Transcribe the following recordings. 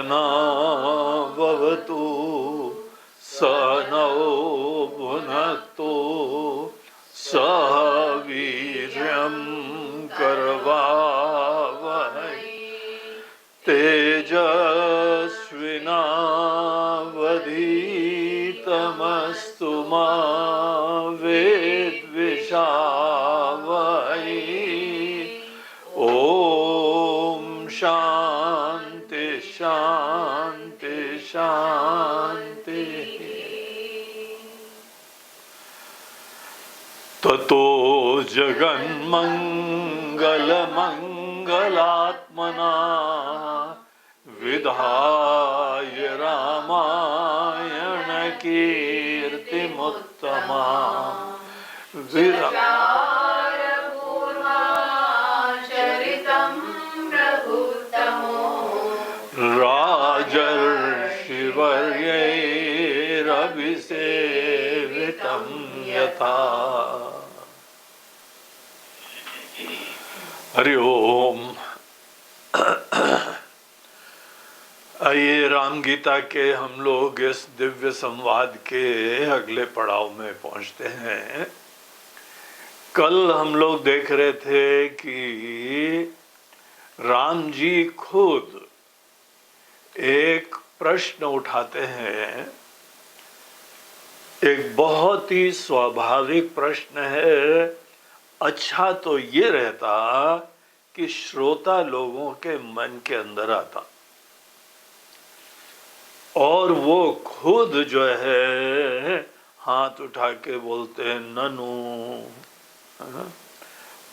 सहनाववतु सहनौ भुनक्तु सह वीर्यं करवावहै तेजस्विनावधीतमस्तु मा विद्विषावहै। ओम शांति शांति शांति। ततो जगन्मंगलमंगलात्मना विधाय रामायण कीर्तिमुत्तमा राजर्षिवर्यैरभिसेवितं यथा। हरि ओम। आइए राम गीता के हम लोग इस दिव्य संवाद के अगले पड़ाव में पहुंचते हैं। कल हम लोग देख रहे थे कि राम जी खुद एक प्रश्न उठाते हैं। एक बहुत ही स्वाभाविक प्रश्न है। अच्छा तो ये रहता कि श्रोता लोगों के मन के अंदर आता और वो खुद जो है हाथ उठा के बोलते हैं ननु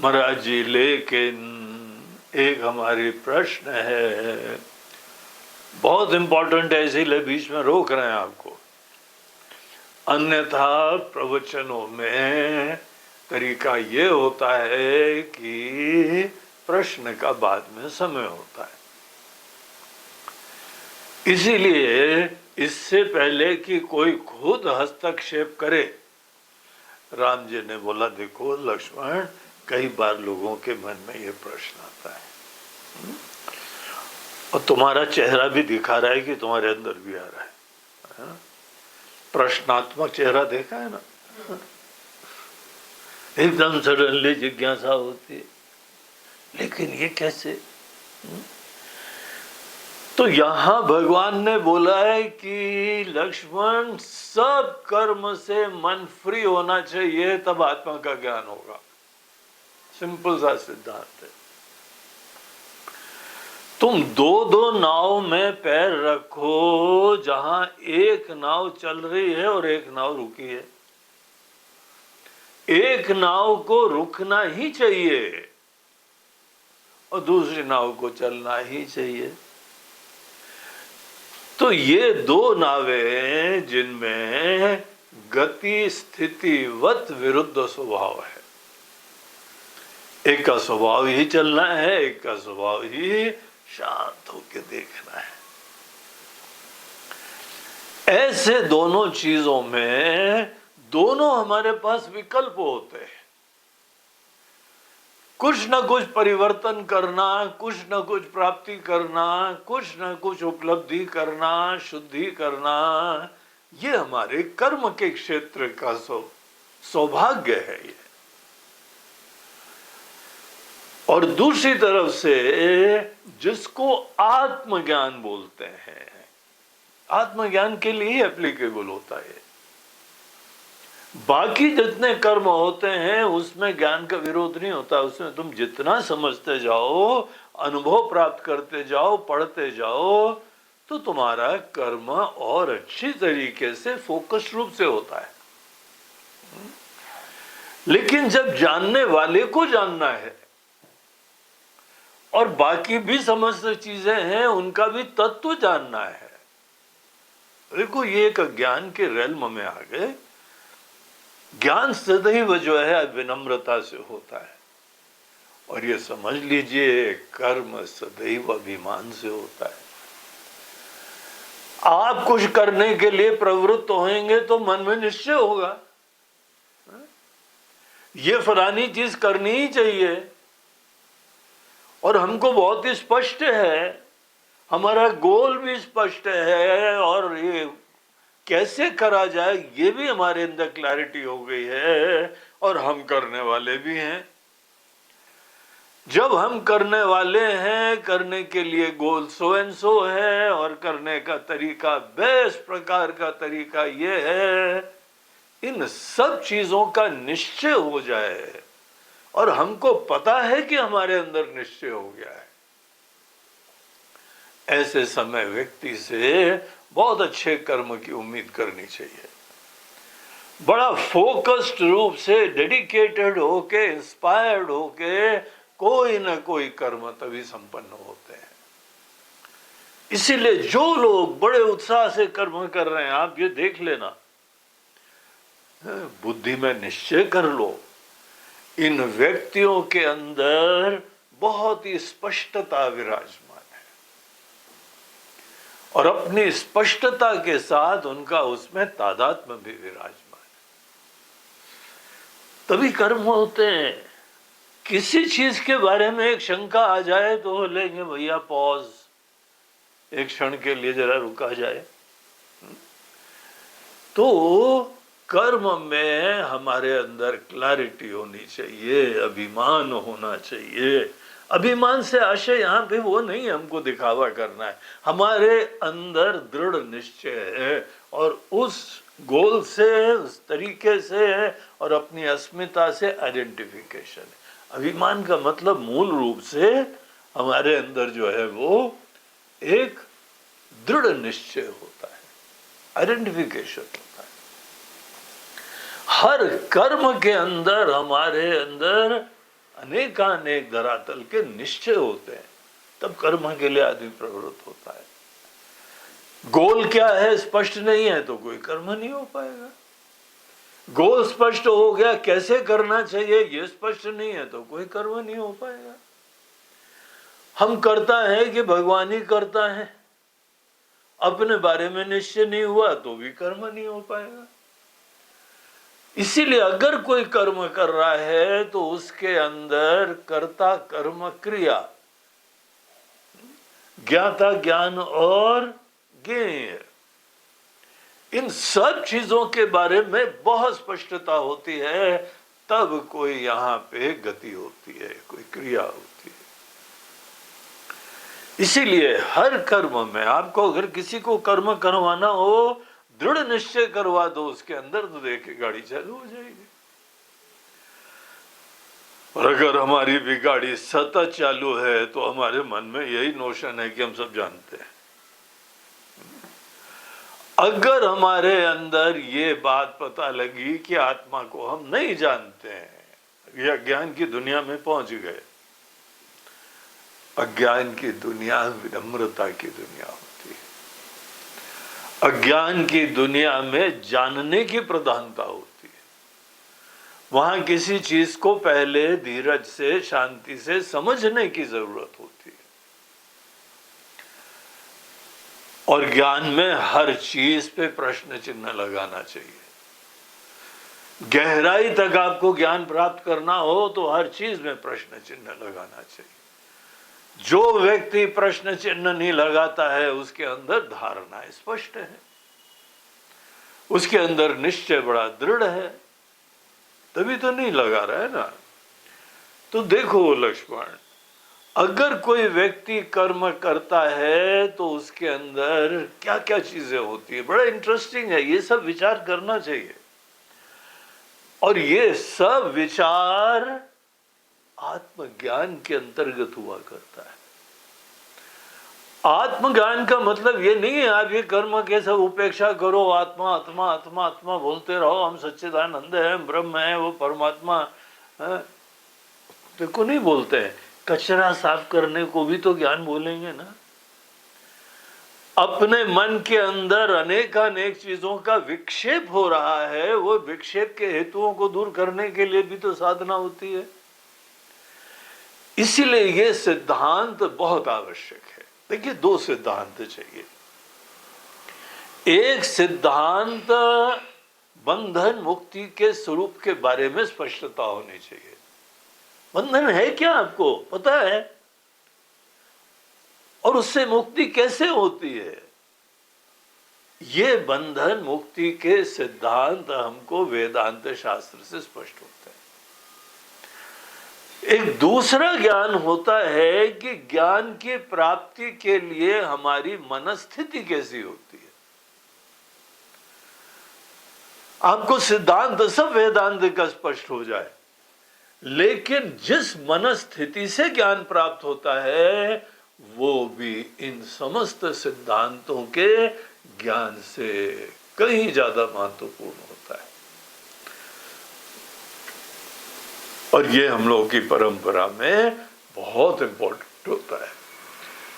महाराज जी, लेकिन एक हमारी प्रश्न है, बहुत इंपॉर्टेंट है, इसीलिए बीच में रोक रहे हैं आपको। अन्यथा प्रवचनों में तरीका ये होता है कि प्रश्न का बाद में समय होता है। इसीलिए इससे पहले कि कोई खुद हस्तक्षेप करे, राम जी ने बोला देखो लक्ष्मण, कई बार लोगों के मन में ये प्रश्न आता है और तुम्हारा चेहरा भी दिखा रहा है कि तुम्हारे अंदर भी आ रहा है। प्रश्नात्मक चेहरा देखा है ना, एकदम सडनली जिज्ञासा होती है, लेकिन ये कैसे? तो यहां भगवान ने बोला है कि लक्ष्मण, सब कर्म से मन फ्री होना चाहिए, तब आत्मा का ज्ञान होगा। सिंपल सा सिद्धांत है। तुम दो दो नाव में पैर रखो, जहां एक नाव चल रही है और एक नाव रुकी है। एक नाव को रुकना ही चाहिए और दूसरी नाव को चलना ही चाहिए। तो ये दो नावें जिनमें गति स्थितिवत विरुद्ध स्वभाव है, एक का स्वभाव ही चलना है, एक का स्वभाव ही शांत होकर देखना है। ऐसे दोनों चीजों में दोनों हमारे पास विकल्प होते हैं। कुछ न कुछ परिवर्तन करना, कुछ न कुछ प्राप्ति करना, कुछ न कुछ उपलब्धि करना, शुद्धि करना, ये हमारे कर्म के क्षेत्र का सौभाग्य है ये। और दूसरी तरफ से जिसको आत्मज्ञान बोलते हैं, आत्मज्ञान के लिए ही एप्लीकेबल होता है। बाकी जितने कर्म होते हैं उसमें ज्ञान का विरोध नहीं होता। उसमें तुम जितना समझते जाओ, अनुभव प्राप्त करते जाओ, पढ़ते जाओ, तो तुम्हारा कर्म और अच्छी तरीके से फोकस रूप से होता है। लेकिन जब जानने वाले को जानना है और बाकी भी समस्त चीजें हैं, उनका भी तत्व जानना है। देखो ये एक ज्ञान के रेल्म में आ गए। ज्ञान सदैव जो है विनम्रता से होता है, और ये समझ लीजिए कर्म सदैव अभिमान से होता है। आप कुछ करने के लिए प्रवृत्त होंगे तो मन में निश्चय होगा ये फलानी चीज करनी ही चाहिए, और हमको बहुत ही स्पष्ट है हमारा गोल भी स्पष्ट है और ये कैसे करा जाए ये भी हमारे अंदर क्लैरिटी हो गई है, और हम करने वाले भी हैं। जब हम करने वाले हैं, करने के लिए गोल सो एंड सो है, और करने का तरीका बेस्ट प्रकार का तरीका ये है, इन सब चीजों का निश्चय हो जाए और हमको पता है कि हमारे अंदर निश्चय हो गया है, ऐसे समय व्यक्ति से बहुत अच्छे कर्म की उम्मीद करनी चाहिए। बड़ा फोकस्ड रूप से, डेडिकेटेड होके, इंस्पायर्ड होके कोई ना कोई कर्म तभी संपन्न होते हैं। इसीलिए जो लोग बड़े उत्साह से कर्म कर रहे हैं, आप ये देख लेना, बुद्धि में निश्चय कर लो, इन व्यक्तियों के अंदर बहुत ही स्पष्टता विराजमान है, और अपनी स्पष्टता के साथ उनका उसमें तादात्म्य भी विराजमान है, तभी कर्म होते हैं। किसी चीज के बारे में एक शंका आ जाए तो बोलेंगे भैया पॉज, एक क्षण के लिए जरा रुका जाए। तो कर्म में हमारे अंदर क्लैरिटी होनी चाहिए, अभिमान होना चाहिए। अभिमान से आशय यहाँ पे वो नहीं हमको दिखावा करना है, हमारे अंदर दृढ़ निश्चय है और उस गोल से, उस तरीके से और अपनी अस्मिता से आइडेंटिफिकेशन है। अभिमान का मतलब मूल रूप से हमारे अंदर जो है वो एक दृढ़ निश्चय होता है, आइडेंटिफिकेशन होता है। हर कर्म के अंदर हमारे अंदर अनेकानेक धरातल के निश्चय होते हैं, तब कर्म के लिए आदमी प्रवृत्त होता है। गोल क्या है स्पष्ट नहीं है तो कोई कर्म नहीं हो पाएगा। गोल स्पष्ट हो गया, कैसे करना चाहिए ये स्पष्ट नहीं है तो कोई कर्म नहीं हो पाएगा। हम करता है कि भगवान ही करता है, अपने बारे में निश्चय नहीं हुआ तो भी कर्म नहीं हो पाएगा। इसीलिए अगर कोई कर्म कर रहा है तो उसके अंदर कर्ता कर्म क्रिया, ज्ञाता ज्ञान और ज्ञेय, इन सब चीजों के बारे में बहुत स्पष्टता होती है, तब कोई यहाँ पे गति होती है, कोई क्रिया होती है। इसीलिए हर कर्म में आपको अगर किसी को कर्म करवाना हो, दृढ़ निश्चय करवा दो उसके अंदर, तो देखिए गाड़ी चालू हो जाएगी। और अगर हमारी भी गाड़ी सतत चालू है तो हमारे मन में यही नोशन है कि हम सब जानते हैं। अगर हमारे अंदर ये बात पता लगी कि आत्मा को हम नहीं जानते हैं, ये अज्ञान की दुनिया में पहुंच गए। अज्ञान की दुनिया विनम्रता की दुनिया होती है। अज्ञान की दुनिया में जानने की प्रधानता होती है। वहां किसी चीज को पहले धीरज से, शांति से समझने की जरूरत होती है। और ज्ञान में हर चीज पे प्रश्न चिन्ह लगाना चाहिए। गहराई तक आपको ज्ञान प्राप्त करना हो तो हर चीज में प्रश्न चिन्ह लगाना चाहिए। जो व्यक्ति प्रश्न चिन्ह नहीं लगाता है उसके अंदर धारणा स्पष्ट है, उसके अंदर निश्चय बड़ा दृढ़ है, तभी तो नहीं लगा रहा है ना। तो देखो लक्ष्मण, अगर कोई व्यक्ति कर्म करता है तो उसके अंदर क्या क्या चीजें होती है, बड़ा इंटरेस्टिंग है, ये सब विचार करना चाहिए। और ये सब विचार आत्मज्ञान के अंतर्गत हुआ करता है। आत्मज्ञान का मतलब ये नहीं है आप ये कर्म के सब उपेक्षा करो, आत्मा आत्मा आत्मा आत्मा बोलते रहो, हम सच्चिदानंद है, ब्रह्म है, वो परमात्मा है, देखो नहीं बोलते हैं। कचरा साफ करने को भी तो ज्ञान बोलेंगे ना। अपने मन के अंदर अनेकानेक चीजों का विक्षेप हो रहा है, वो विक्षेप के हेतुओं को दूर करने के लिए भी तो साधना होती है। इसीलिए ये सिद्धांत बहुत आवश्यक है। देखिए दो सिद्धांत चाहिए। एक सिद्धांत बंधन मुक्ति के स्वरूप के बारे में स्पष्टता होनी चाहिए। बंधन है क्या आपको पता है? और उससे मुक्ति कैसे होती है? ये बंधन मुक्ति के सिद्धांत हमको वेदांत शास्त्र से स्पष्ट होते हैं। एक दूसरा ज्ञान होता है कि ज्ञान की प्राप्ति के लिए हमारी मनस्थिति कैसी होती है। आपको सिद्धांत सब वेदांत का स्पष्ट हो जाए, लेकिन जिस मनस्थिति से ज्ञान प्राप्त होता है वो भी इन समस्त सिद्धांतों के ज्ञान से कहीं ज्यादा महत्वपूर्ण होता है। और ये हम लोगों की परंपरा में बहुत इंपॉर्टेंट होता है।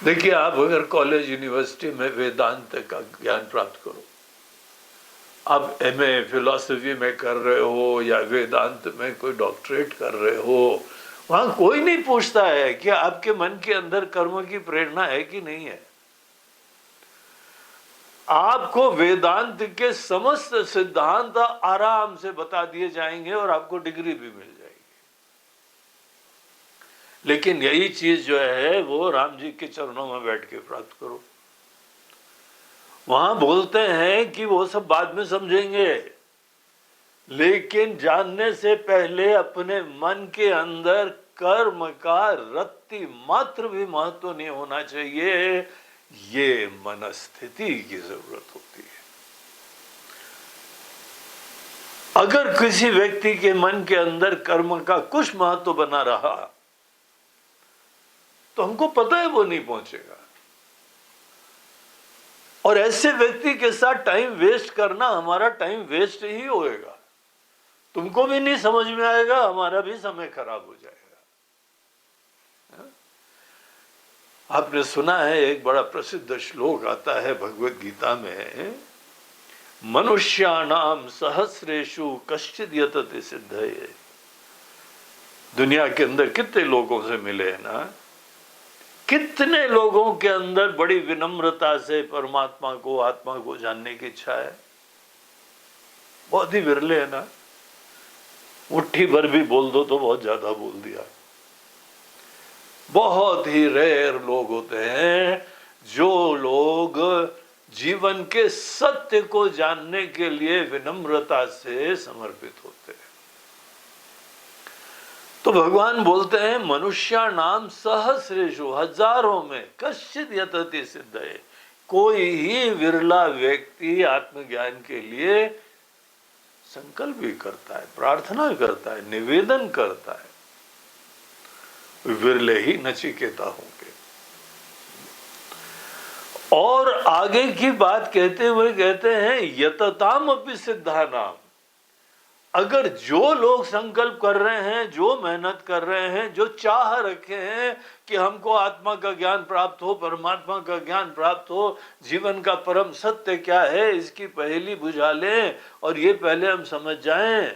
देखिए, आप अगर कॉलेज यूनिवर्सिटी में वेदांत का ज्ञान प्राप्त करो, आप एमए फिलॉसफी में कर रहे हो या वेदांत में कोई डॉक्टरेट कर रहे हो, वहां कोई नहीं पूछता है कि आपके मन के अंदर कर्म की प्रेरणा है कि नहीं है। आपको वेदांत के समस्त सिद्धांत आराम से बता दिए जाएंगे और आपको डिग्री भी मिल जाएगी। लेकिन यही चीज जो है वो राम जी के चरणों में बैठ के प्राप्त करो। वहां बोलते हैं कि वो सब बाद में समझेंगे, लेकिन जानने से पहले अपने मन के अंदर कर्म का रत्ती मात्र भी महत्व नहीं होना चाहिए। ये मनस्थिति की जरूरत होती है। अगर किसी व्यक्ति के मन के अंदर कर्म का कुछ महत्व बना रहा तो हमको पता है वो नहीं पहुंचेगा। और ऐसे व्यक्ति के साथ टाइम वेस्ट करना हमारा टाइम वेस्ट ही होएगा। तुमको भी नहीं समझ में आएगा, हमारा भी समय खराब हो जाएगा। आपने सुना है एक बड़ा प्रसिद्ध श्लोक आता है भगवत गीता में, मनुष्याणाम सहस्रेषु कश्चिद यतते सिद्धये। दुनिया के अंदर कितने लोगों से मिले हैं ना, कितने लोगों के अंदर बड़ी विनम्रता से परमात्मा को, आत्मा को जानने की इच्छा है। बहुत ही विरले है ना। मुट्ठी भर भी बोल दो तो बहुत ज्यादा बोल दिया। बहुत ही रेयर लोग होते हैं जो लोग जीवन के सत्य को जानने के लिए विनम्रता से समर्पित होते हैं। तो भगवान बोलते हैं मनुष्य नाम सहस्रेषु, हजारों में, कश्चिद यतते सिद्धये, कोई ही विरला व्यक्ति आत्मज्ञान के लिए संकल्प भी करता है, प्रार्थना करता है, निवेदन करता है। विरले ही नचिकेता होंगे। और आगे की बात कहते हुए कहते हैं यतताम अपि सिद्धानाम, अगर जो लोग संकल्प कर रहे हैं, जो मेहनत कर रहे हैं, जो चाह रखे हैं कि हमको आत्मा का ज्ञान प्राप्त हो, परमात्मा का ज्ञान प्राप्त हो, जीवन का परम सत्य क्या है इसकी पहेली बुझा लें और ये पहले हम समझ जाएं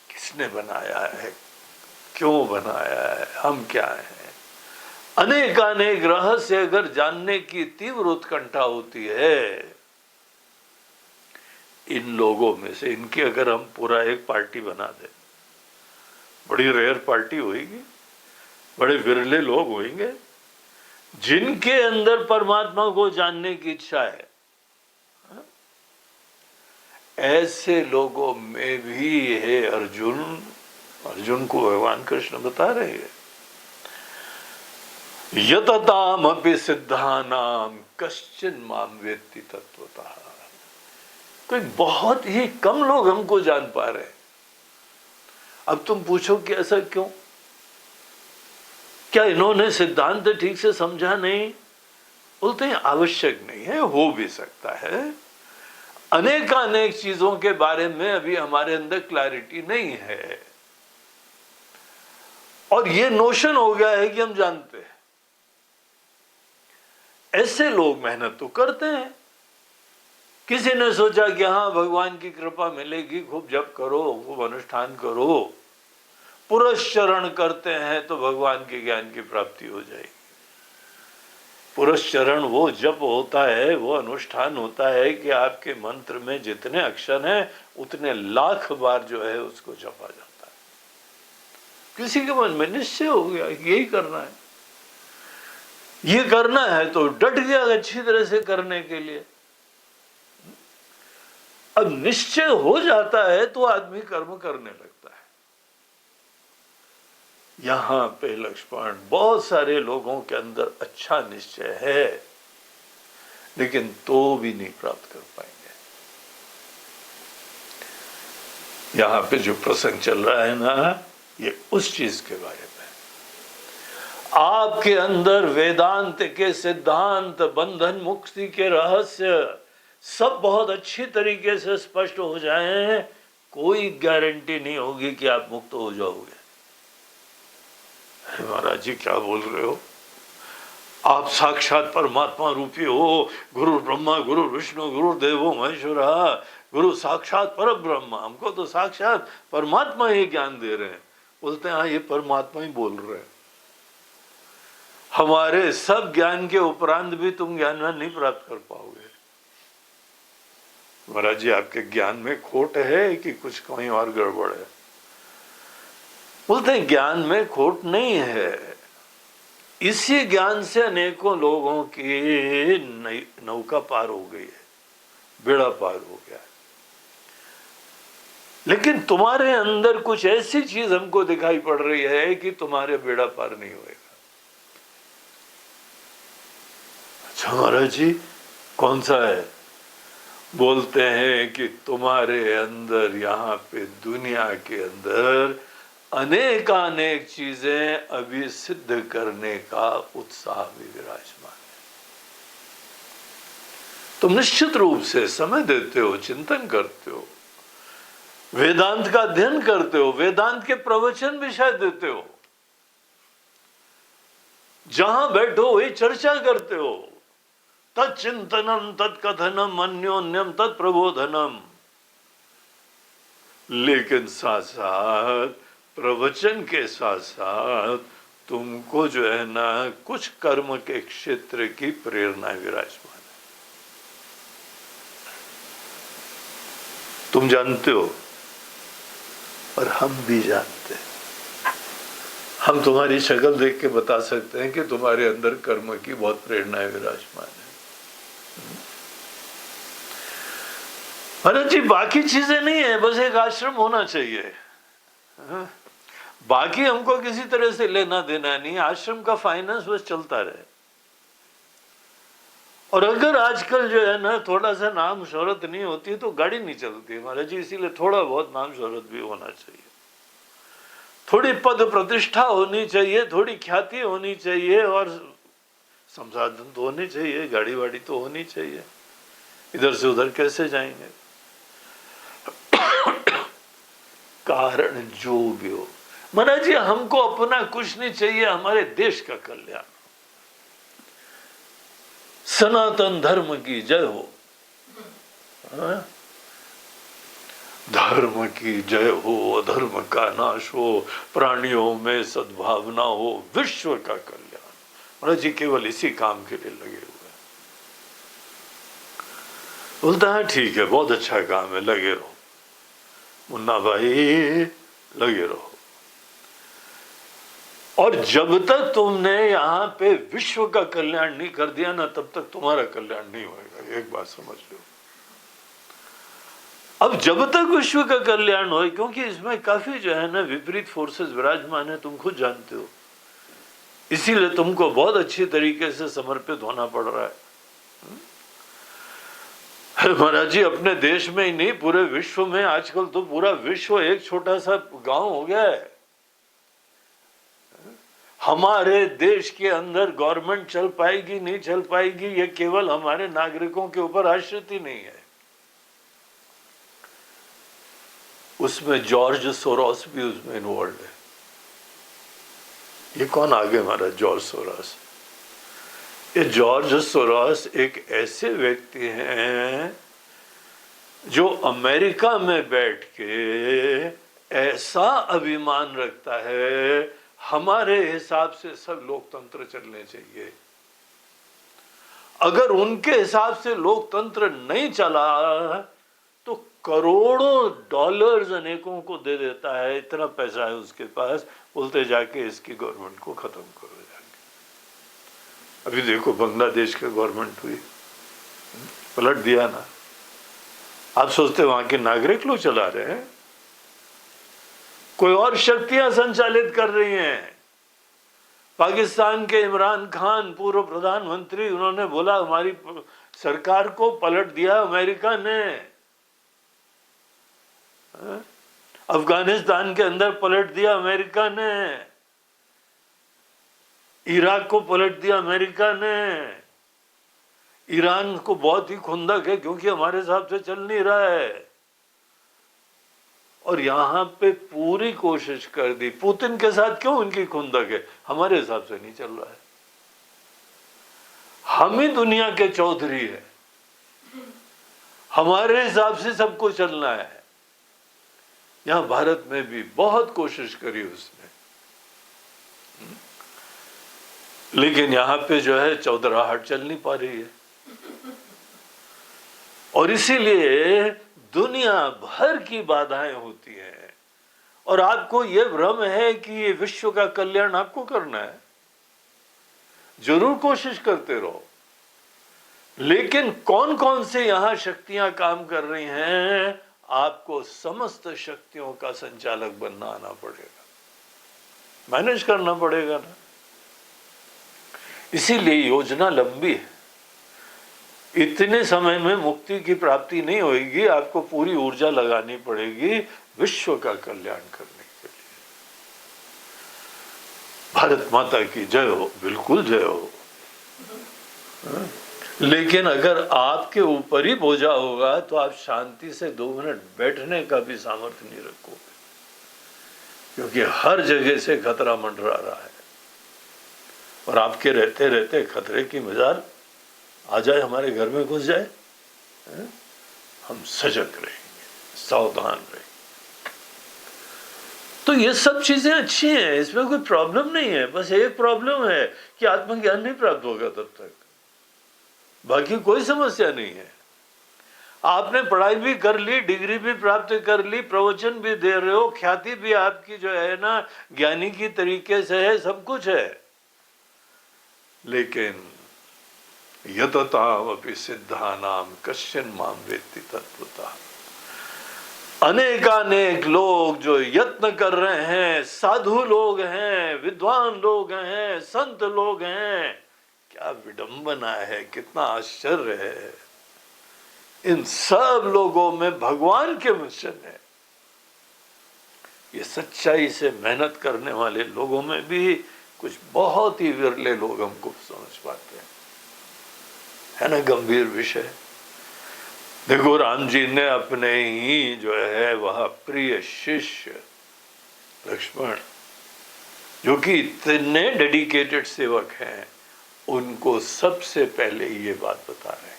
किसने बनाया है, क्यों बनाया है, हम क्या हैं। अनेकानेक रहस्य अगर जानने की तीव्र उत्कंठा होती है इन लोगों में से, इनकी अगर हम पूरा एक पार्टी बना दें, बड़ी रेयर पार्टी होगी, बड़े विरले लोग होंगे जिनके अंदर परमात्मा को जानने की इच्छा है। ऐसे लोगों में भी है अर्जुन, अर्जुन को भगवान कृष्ण बता रहे हैं यतताम अपि सिद्धानाम कश्चिन माम वेत्ति तत्वतः। कोई बहुत ही कम लोग हमको जान पा रहे हैं। अब तुम पूछो कि ऐसा क्यों? क्या इन्होंने सिद्धांत ठीक से समझा नहीं? बोलते हैं आवश्यक नहीं है, हो भी सकता है। अनेकानेक चीजों के बारे में अभी हमारे अंदर क्लैरिटी नहीं है और ये नोशन हो गया है कि हम जानते हैं। ऐसे लोग मेहनत तो करते हैं। किसी ने सोचा कि हाँ भगवान की कृपा मिलेगी, खूब जप करो, खूब अनुष्ठान करो, पुरस्चरण करते हैं तो भगवान के ज्ञान की प्राप्ति हो जाएगी। पुरस्चरण वो जप होता है, वो अनुष्ठान होता है कि आपके मंत्र में जितने अक्षर हैं उतने लाख बार जो है उसको जपा जाता है। किसी के मन में निश्चय हो गया यही करना है। ये करना है तो डट गया अच्छी तरह से करने के लिए। अब निश्चय हो जाता है तो आदमी कर्म करने लगता है। यहां पे लक्ष्मण, बहुत सारे लोगों के अंदर अच्छा निश्चय है लेकिन तो भी नहीं प्राप्त कर पाएंगे। यहां पे जो प्रसंग चल रहा है ना, ये उस चीज के बारे में। आपके अंदर वेदांत के सिद्धांत, बंधन मुक्ति के रहस्य सब बहुत अच्छी तरीके से स्पष्ट हो जाएं, कोई गारंटी नहीं होगी कि आप मुक्त हो जाओगे। महाराज जी क्या बोल रहे हो? आप साक्षात परमात्मा रूपी हो, गुरु ब्रह्मा गुरु विष्णु गुरु देवो महेश्वरा, गुरु साक्षात पर ब्रह्म, हमको तो साक्षात परमात्मा ही ज्ञान दे रहे हैं। बोलते हैं हाँ, ये परमात्मा ही बोल रहे हैं, हमारे सब ज्ञान के उपरांत भी तुम ज्ञान नहीं प्राप्त कर पाओगे। महाराज जी आपके ज्ञान में खोट है कि कुछ कहीं और गड़बड़ है? बोलते हैं ज्ञान में खोट नहीं है, इसी ज्ञान से अनेकों लोगों की नौका पार हो गई है, बेड़ा पार हो गया है। लेकिन तुम्हारे अंदर कुछ ऐसी चीज हमको दिखाई पड़ रही है कि तुम्हारे बेड़ा पार नहीं होएगा। अच्छा महाराज जी कौन सा है? बोलते हैं कि तुम्हारे अंदर, यहाँ पे दुनिया के अंदर अनेकानेक चीजें अभी सिद्ध करने का उत्साह भी विराजमान है। तुम निश्चित रूप से समय देते हो, चिंतन करते हो, वेदांत का अध्ययन करते हो, वेदांत के प्रवचन भी शायद देते हो, जहां बैठो वही चर्चा करते हो, तत्चिंतनम तत्कथनम अन्योन्यम तत्प्रबोधनम। लेकिन साथ साथ प्रवचन के साथ साथ तुमको जो है ना कुछ कर्म के क्षेत्र की प्रेरणा विराजमान है। तुम जानते हो और हम भी जानते हैं। हम तुम्हारी शक्ल देख के बता सकते हैं कि तुम्हारे अंदर कर्म की बहुत प्रेरणाएं विराजमान है। महाराज जी बाकी चीजें नहीं है, बस एक आश्रम होना चाहिए। बाकी हमको किसी तरह से लेना देना नहीं, आश्रम का फाइनेंस बस चलता रहे। और अगर आजकल जो है ना थोड़ा सा नाम शोहरत नहीं होती तो गाड़ी नहीं चलती महाराज जी, इसीलिए थोड़ा बहुत नाम शोहरत भी होना चाहिए, थोड़ी पद प्रतिष्ठा होनी चाहिए, थोड़ी ख्याति होनी चाहिए, और संसाधन तो होने चाहिए, गाड़ी वाड़ी तो होनी चाहिए। इधर से उधर कैसे जाएंगे? कारण जो भी हो महाराज जी, हमको अपना कुछ नहीं चाहिए, हमारे देश का कल्याण। सनातन धर्म की जय हो, धर्म की जय हो, अधर्म का नाश हो, प्राणियों में सद्भावना हो, विश्व का कल्याण। महाराज जी केवल इसी काम के लिए लगे हुए हैं। बोलता है ठीक है, बहुत अच्छा काम है, लगे रहो मुन्ना भाई, लगे रहो। और जब तक तुमने यहाँ पे विश्व का कल्याण नहीं कर दिया ना, तब तक तुम्हारा कल्याण नहीं होएगा, एक बात समझ लो। अब जब तक विश्व का कल्याण हो, क्योंकि इसमें काफी जो है ना विपरीत फोर्सेस विराजमान है, तुम खुद जानते हो, इसीलिए तुमको बहुत अच्छी तरीके से समर्पित होना पड़ रहा है। महाराज जी अपने देश में ही नहीं, पूरे विश्व में, आजकल तो पूरा विश्व एक छोटा सा गांव हो गया है। हमारे देश के अंदर गवर्नमेंट चल पाएगी नहीं चल पाएगी, ये केवल हमारे नागरिकों के ऊपर आश्रित ही नहीं है, उसमें जॉर्ज सोरोस भी उसमें इन्वॉल्व है। ये कौन आगे हमारा जॉर्ज सोरोस? ये जॉर्ज सोरोस एक ऐसे व्यक्ति हैं जो अमेरिका में बैठ के ऐसा अभिमान रखता है, हमारे हिसाब से सब लोकतंत्र चलने चाहिए, अगर उनके हिसाब से लोकतंत्र नहीं चला तो करोड़ों डॉलर्स अनेकों को दे देता है, इतना पैसा है उसके पास, बोलते जाके इसकी गवर्नमेंट को खत्म करो जाके। अभी देखो बांग्लादेश की गवर्नमेंट हुई, पलट दिया ना। आप सोचते वहां के नागरिक लोग चला रहे हैं? कोई और शक्तियां संचालित कर रही हैं। पाकिस्तान के इमरान खान पूर्व प्रधानमंत्री, उन्होंने बोला हमारी सरकार को पलट दिया अमेरिका ने। अफगानिस्तान के अंदर पलट दिया अमेरिका ने, इराक को पलट दिया अमेरिका ने, ईरान को बहुत ही खुंदक है क्योंकि हमारे हिसाब से चल नहीं रहा है, और यहां पे पूरी कोशिश कर दी। पुतिन के साथ क्यों उनकी खुंदक है? हमारे हिसाब से नहीं चल रहा है। हम ही दुनिया के चौधरी है, हमारे हिसाब से सबको चलना है। यहां भारत में भी बहुत कोशिश करी उसने, लेकिन यहां पे जो है चौधराहट चल नहीं पा रही है। और इसीलिए दुनिया भर की बाधाएं होती हैं, और आपको यह भ्रम है कि ये विश्व का कल्याण आपको करना है। जरूर कोशिश करते रहो, लेकिन कौन कौन से यहां शक्तियां काम कर रही हैं, आपको समस्त शक्तियों का संचालक बनना आना पड़ेगा, मैनेज करना पड़ेगा ना। इसीलिए योजना लंबी है। इतने समय में मुक्ति की प्राप्ति नहीं होगी, आपको पूरी ऊर्जा लगानी पड़ेगी विश्व का कल्याण करने के लिए। भारत माता की जय हो, बिल्कुल जय हो। लेकिन अगर आपके ऊपर ही बोझा होगा तो आप शांति से 2 मिनट बैठने का भी सामर्थ्य नहीं रखोगे, क्योंकि हर जगह से खतरा मंडरा रहा है, और आपके रहते रहते खतरे की मिजाज आ जाए, हमारे घर में घुस जाए, हम सजग रहेंगे, सावधान रहेंगे। तो ये सब चीजें अच्छी हैं, इसमें कोई प्रॉब्लम नहीं है। बस एक प्रॉब्लम है कि आत्मज्ञान नहीं प्राप्त होगा तब तक, बाकी कोई समस्या नहीं है। आपने पढ़ाई भी कर ली, डिग्री भी प्राप्त कर ली, प्रवचन भी दे रहे हो, ख्याति भी आपकी जो है ना ज्ञानी की तरीके से है, सब कुछ है, लेकिन यततावपि सिद्धानाम कश्चिन माम वेत्ति तत्वतः। अनेकानेक लोग जो यत्न कर रहे हैं, साधु लोग हैं, विद्वान लोग हैं, संत लोग हैं, क्या विडंबना है, कितना आश्चर्य है। इन सब लोगों में भगवान के मिशन है। ये सच्चाई से मेहनत करने वाले लोगों में भी कुछ बहुत ही विरले लोग हमको समझ पाते हैं, है ना। गंभीर विषय। देखो राम जी ने अपने ही जो है वह प्रिय शिष्य लक्ष्मण, जो कि इतने डेडिकेटेड सेवक हैं, उनको सबसे पहले ये बात बता रहे हैं।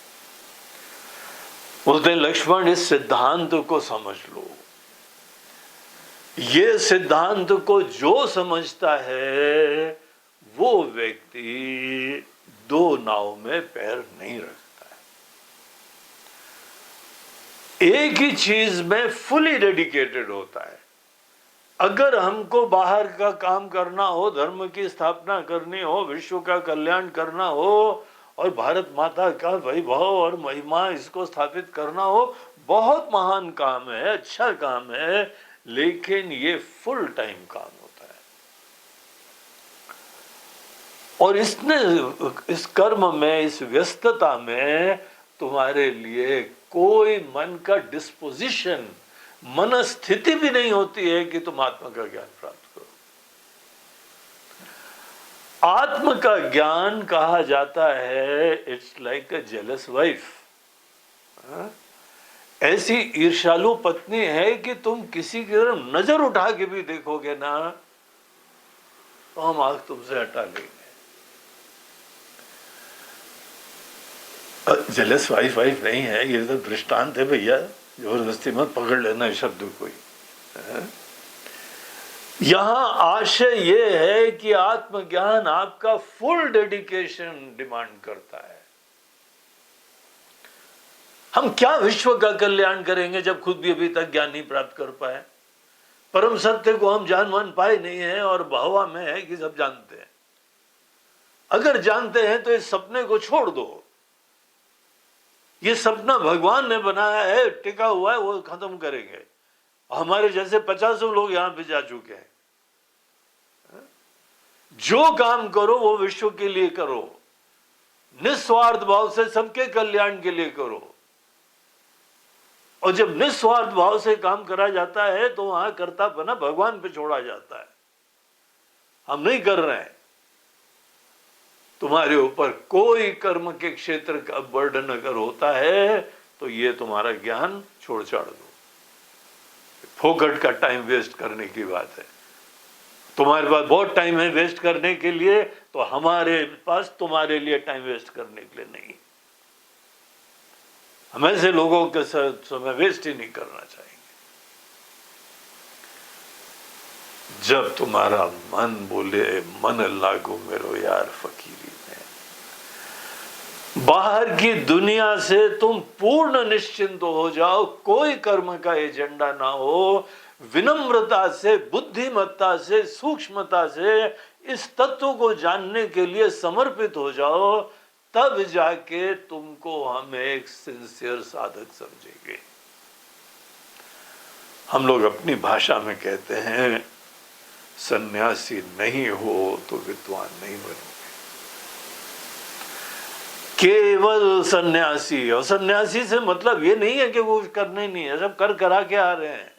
बोलते हैं लक्ष्मण इस सिद्धांत को समझ लो। ये सिद्धांत को जो समझता है वो व्यक्ति 2 नाव में पैर नहीं रखता है, एक ही चीज में फुली डेडिकेटेड होता है। अगर हमको बाहर का काम करना हो, धर्म की स्थापना करनी हो, विश्व का कल्याण करना हो, और भारत माता का वैभव और महिमा इसको स्थापित करना हो, बहुत महान काम है, अच्छा काम है, लेकिन ये फुल टाइम काम होता है। और इस कर्म में, इस व्यस्तता में तुम्हारे लिए कोई मन का डिस्पोजिशन, मनस्थिति भी नहीं होती है कि तुम आत्मा का ज्ञान प्राप्त करो। आत्म का ज्ञान कहा जाता है, it's like a jealous wife. ऐसी ईर्ष्यालु पत्नी है कि तुम किसी की तरफ नजर उठा के भी देखोगे ना तो हम आंख तुमसे हटा लेंगे। जेलस वाइफ नहीं है, ये तो दृष्टांत है भैया, जबरदस्ती मत पकड़ लेना शब्द कोई। यहां आशय ये है कि आत्मज्ञान आपका फुल डेडिकेशन डिमांड करता है। हम क्या विश्व का कल्याण करेंगे जब खुद भी अभी तक ज्ञान नहीं प्राप्त कर पाए? परम सत्य को हम जान मान पाए नहीं है, और हवा में है कि सब जानते हैं। अगर जानते हैं तो इस सपने को छोड़ दो। ये सपना भगवान ने बनाया है, टिका हुआ है, वो खत्म करेंगे। हमारे जैसे 50 लोग यहां पे जा चुके हैं। जो काम करो वो विश्व के लिए करो, निस्वार्थ भाव से सबके कल्याण के लिए करो। और जब निस्वार्थ भाव से काम करा जाता है तो वहां कर्तव्य भगवान पे छोड़ा जाता है। हम नहीं कर रहे हैं। तुम्हारे ऊपर कोई कर्म के क्षेत्र का बर्डन अगर होता है तो ये तुम्हारा ज्ञान छोड़ छाड़ दो। फोकट का टाइम वेस्ट करने की बात है। तुम्हारे पास बहुत टाइम है वेस्ट करने के लिए, तो हमारे पास तुम्हारे लिए टाइम वेस्ट करने के लिए नहीं। हम ऐसे लोगों के साथ समय वेस्ट ही नहीं करना चाहेंगे। जब तुम्हारा मन बोले मन लागू मेरो यार फकीरी में, बाहर की दुनिया से तुम पूर्ण निश्चिंत हो जाओ, कोई कर्म का एजेंडा ना हो, विनम्रता से, बुद्धिमत्ता से, सूक्ष्मता से इस तत्व को जानने के लिए समर्पित हो जाओ, तब जाके तुमको हम एक सिंसियर साधक समझेंगे। हम लोग अपनी भाषा में कहते हैं सन्यासी नहीं हो तो विद्वान नहीं बनोगे। केवल सन्यासी, और सन्यासी से मतलब ये नहीं है कि वो करने नहीं है, सब कर करा के आ रहे हैं।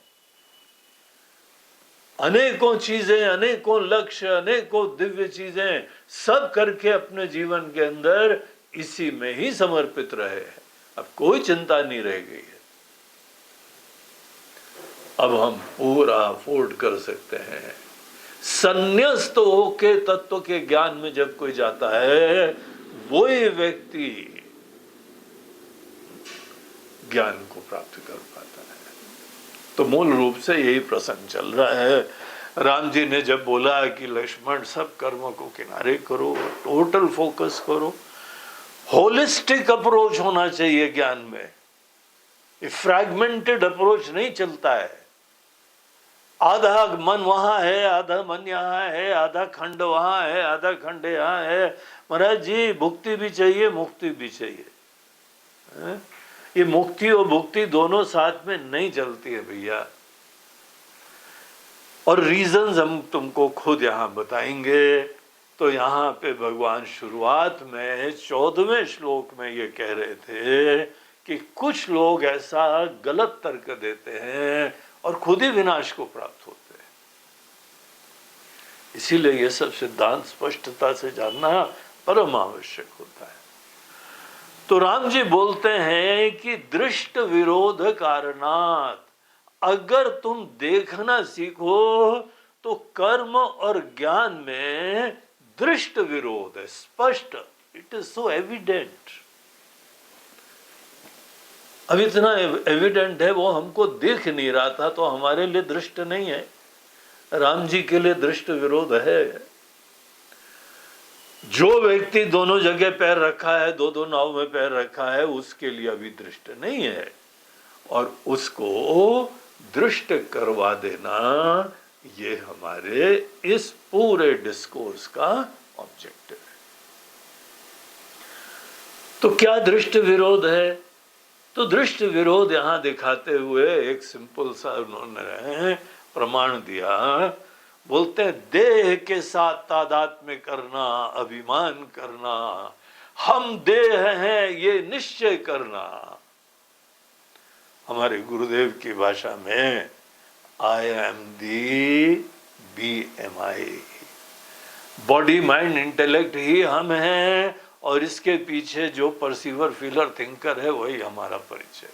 अनेकों चीजें, अनेकों लक्ष्य, अनेकों दिव्य चीजें सब करके अपने जीवन के अंदर इसी में ही समर्पित रहे। अब कोई चिंता नहीं रह गई है। अब हम पूरा अफोर्ड कर सकते हैं। संन्यास्त होके तत्व के ज्ञान में जब कोई जाता है, वही व्यक्ति ज्ञान को प्राप्त कर पाता है। तो मूल रूप से यही प्रसंग चल रहा है। राम जी ने जब बोला कि लक्ष्मण सब कर्मों को किनारे करो, टोटल फोकस करो, होलिस्टिक अप्रोच होना चाहिए ज्ञान में। फ्रैगमेंटेड अप्रोच नहीं चलता है। आधा मन वहां है, आधा मन यहाँ है, आधा खंड वहां है, आधा खंड यहाँ है। महाराज जी भुक्ति भी चाहिए, मुक्ति भी चाहिए। ये मुक्ति और भुक्ति दोनों साथ में नहीं चलती है भैया। और रीजंस हम तुमको खुद यहां बताएंगे। तो यहाँ पे भगवान शुरुआत में 14वें श्लोक में ये कह रहे थे कि कुछ लोग ऐसा गलत तर्क देते हैं और खुद ही विनाश को प्राप्त होते हैं। इसीलिए ये सब सिद्धांत स्पष्टता से जानना परम आवश्यक होता है। तो राम जी बोलते हैं कि दृष्ट विरोध कारणात्, अगर तुम देखना सीखो तो कर्म और ज्ञान में दृष्ट विरोध है, स्पष्ट। It is so evident. अब इतना एविडेंट है, वो हमको देख नहीं रहा था तो हमारे लिए दृष्ट नहीं है। राम जी के लिए दृष्ट विरोध है। जो व्यक्ति दोनों जगह पैर रखा है, दो नाव में पैर रखा है, उसके लिए अभी दृष्ट नहीं है। और उसको दृष्ट करवा देना, ये हमारे इस पूरे डिस्कोर्स का ऑब्जेक्टिव है। तो क्या दृष्ट विरोध है? तो दृष्ट विरोध यहां दिखाते हुए एक सिंपल सा उन्होंने प्रमाण दिया। बोलते हैं देह के साथ तादात्म्य करना, अभिमान करना, हम देह हैं ये निश्चय करना। हमारे गुरुदेव की भाषा में I am the BMI, body mind intellect ही हम हैं, और इसके पीछे जो परसीवर फीलर थिंकर है वही हमारा परिचय।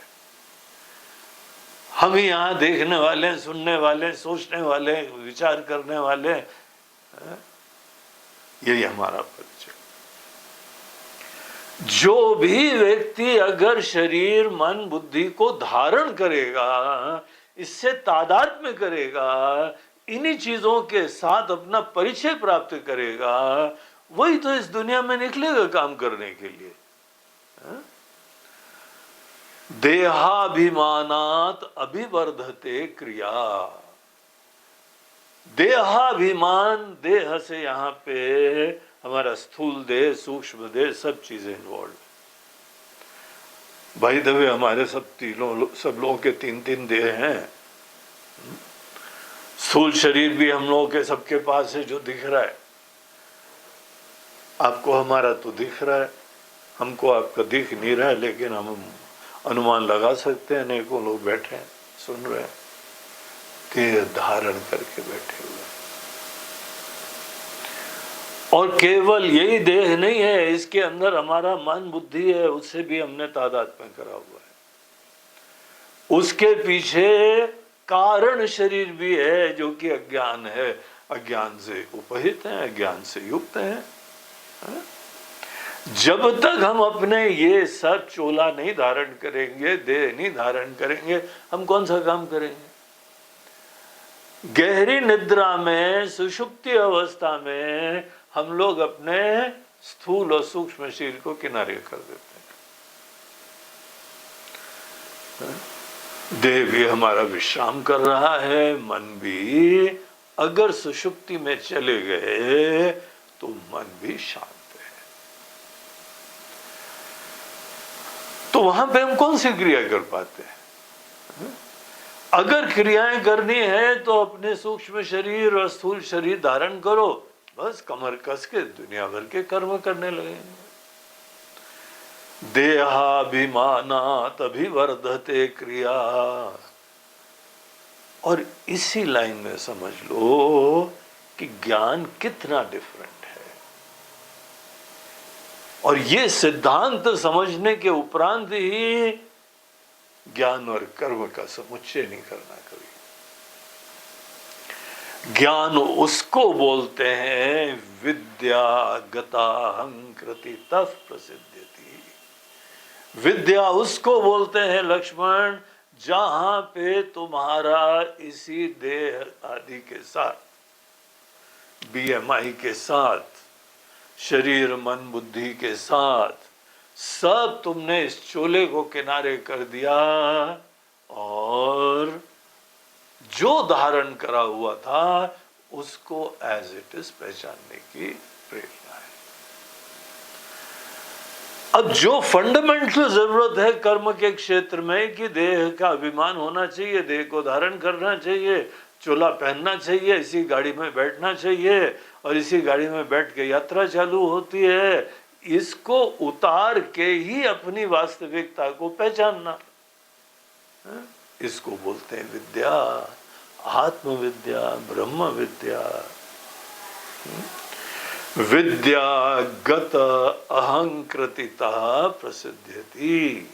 हम ही यहाँ देखने वाले, सुनने वाले, सोचने वाले, विचार करने वाले, यही हमारा परिचय। जो भी व्यक्ति अगर शरीर मन बुद्धि को धारण करेगा, इससे तादात्म्य करेगा, इन्हीं चीजों के साथ अपना परिचय प्राप्त करेगा, वही तो इस दुनिया में निकलेगा काम करने के लिए। देहाभिमानात् अभिवर्धते क्रिया। देहाभिमान, देह से यहाँ पे हमारा स्थूल देह, सूक्ष्म देह, सब चीजें इन्वॉल्व। भाई दबे हमारे सब लोगों के 3-3 देह हैं। स्थूल शरीर भी हम लोगों के सबके पास है जो दिख रहा है। आपको हमारा तो दिख रहा है, हमको आपका दिख नहीं रहा है, लेकिन हम अनुमान लगा सकते हैं। अनेकों लोग बैठे हैं, सुन रहे हैं, देह धारण करके बैठे हुए। और केवल यही देह नहीं है, इसके अंदर हमारा मन बुद्धि है, उससे भी हमने तादात्म्य करा हुआ है। उसके पीछे कारण शरीर भी है जो कि अज्ञान है, अज्ञान से उपहित है, अज्ञान से युक्त है। जब तक हम अपने ये सब चोला नहीं धारण करेंगे, देह नहीं धारण करेंगे, हम कौन सा काम करेंगे? गहरी निद्रा में, सुषुप्ति अवस्था में हम लोग अपने स्थूल और सूक्ष्म शरीर को किनारे कर देते हैं। देह भी हमारा विश्राम कर रहा है, मन भी अगर सुषुप्ति में चले गए तो मन भी शांत है। तो वहां पे हम कौन सी क्रिया कर पाते हैं? अगर क्रियाएं करनी है तो अपने सूक्ष्म शरीर और स्थूल शरीर धारण करो, बस कमर कस के दुनिया भर के कर्म करने लगेंगे। देहाभिमानात् अभिवर्धते क्रिया। और इसी लाइन में समझ लो कि ज्ञान कितना डिफरेंट है। और ये सिद्धांत समझने के उपरांत ही ज्ञान और कर्म का समुच्चय नहीं करना कभी। ज्ञान उसको बोलते हैं विद्या गताहंकृति तः प्रसिद्ध्यति। विद्या उसको बोलते हैं लक्ष्मण जहां पे तुम्हारा इसी देह आदि के साथ, बीएमआई के साथ, शरीर मन बुद्धि के साथ सब तुमने इस चोले को किनारे कर दिया और जो धारण करा हुआ था उसको एज इट इज पहचानने की प्रेरणा है। अब जो फंडामेंटल जरूरत है कर्म के क्षेत्र में कि देह का अभिमान होना चाहिए, देह को धारण करना चाहिए, चोला पहनना चाहिए, इसी गाड़ी में बैठना चाहिए और इसी गाड़ी में बैठ के यात्रा चालू होती है, इसको उतार के ही अपनी वास्तविकता को पहचानना, इसको बोलते हैं विद्या, आत्मविद्या, ब्रह्म विद्या। विद्या गत अहंकृतिता प्रसिद्ध्यति।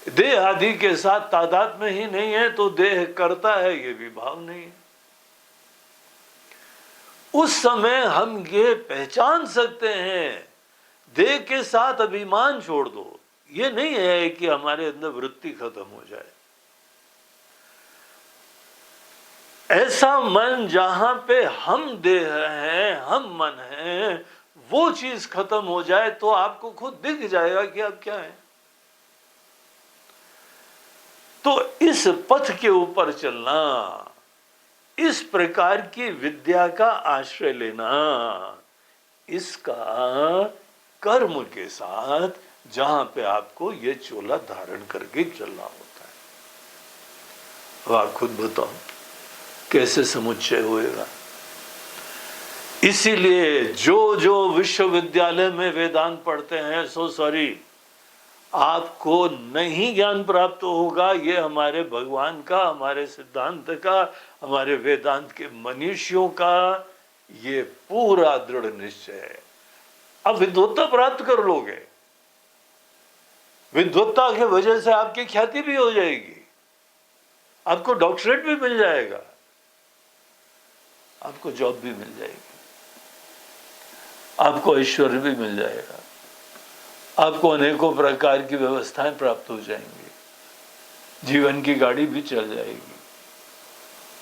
देह आदि के साथ तादात्म्य ही नहीं है तो देह करता है ये भी भाव नहीं है। उस समय हम ये पहचान सकते हैं, देह के साथ अभिमान छोड़ दो। ये नहीं है कि हमारे अंदर वृत्ति खत्म हो जाए। ऐसा मन जहां पे हम देह हैं, हम मन हैं, वो चीज खत्म हो जाए तो आपको खुद दिख जाएगा कि आप क्या है। तो इस पथ के ऊपर चलना, इस प्रकार की विद्या का आश्रय लेना, इसका कर्म के साथ जहां पे आपको ये चोला धारण करके चलना होता है। अब आप खुद बताओ कैसे समुच्चय होएगा। इसीलिए जो विश्वविद्यालय में वेदांत पढ़ते हैं, सॉरी, आपको नहीं ज्ञान प्राप्त होगा। ये हमारे भगवान का, हमारे सिद्धांत का, हमारे वेदांत के मनीषियों का ये पूरा दृढ़ निश्चय है। अब विद्वत्ता प्राप्त कर लोगे, विद्वत्ता की वजह से आपकी ख्याति भी हो जाएगी, आपको डॉक्टरेट भी मिल जाएगा, आपको जॉब भी मिल जाएगी, आपको ऐश्वर्य भी मिल जाएगा, आपको अनेकों प्रकार की व्यवस्थाएं प्राप्त हो जाएंगी, जीवन की गाड़ी भी चल जाएगी,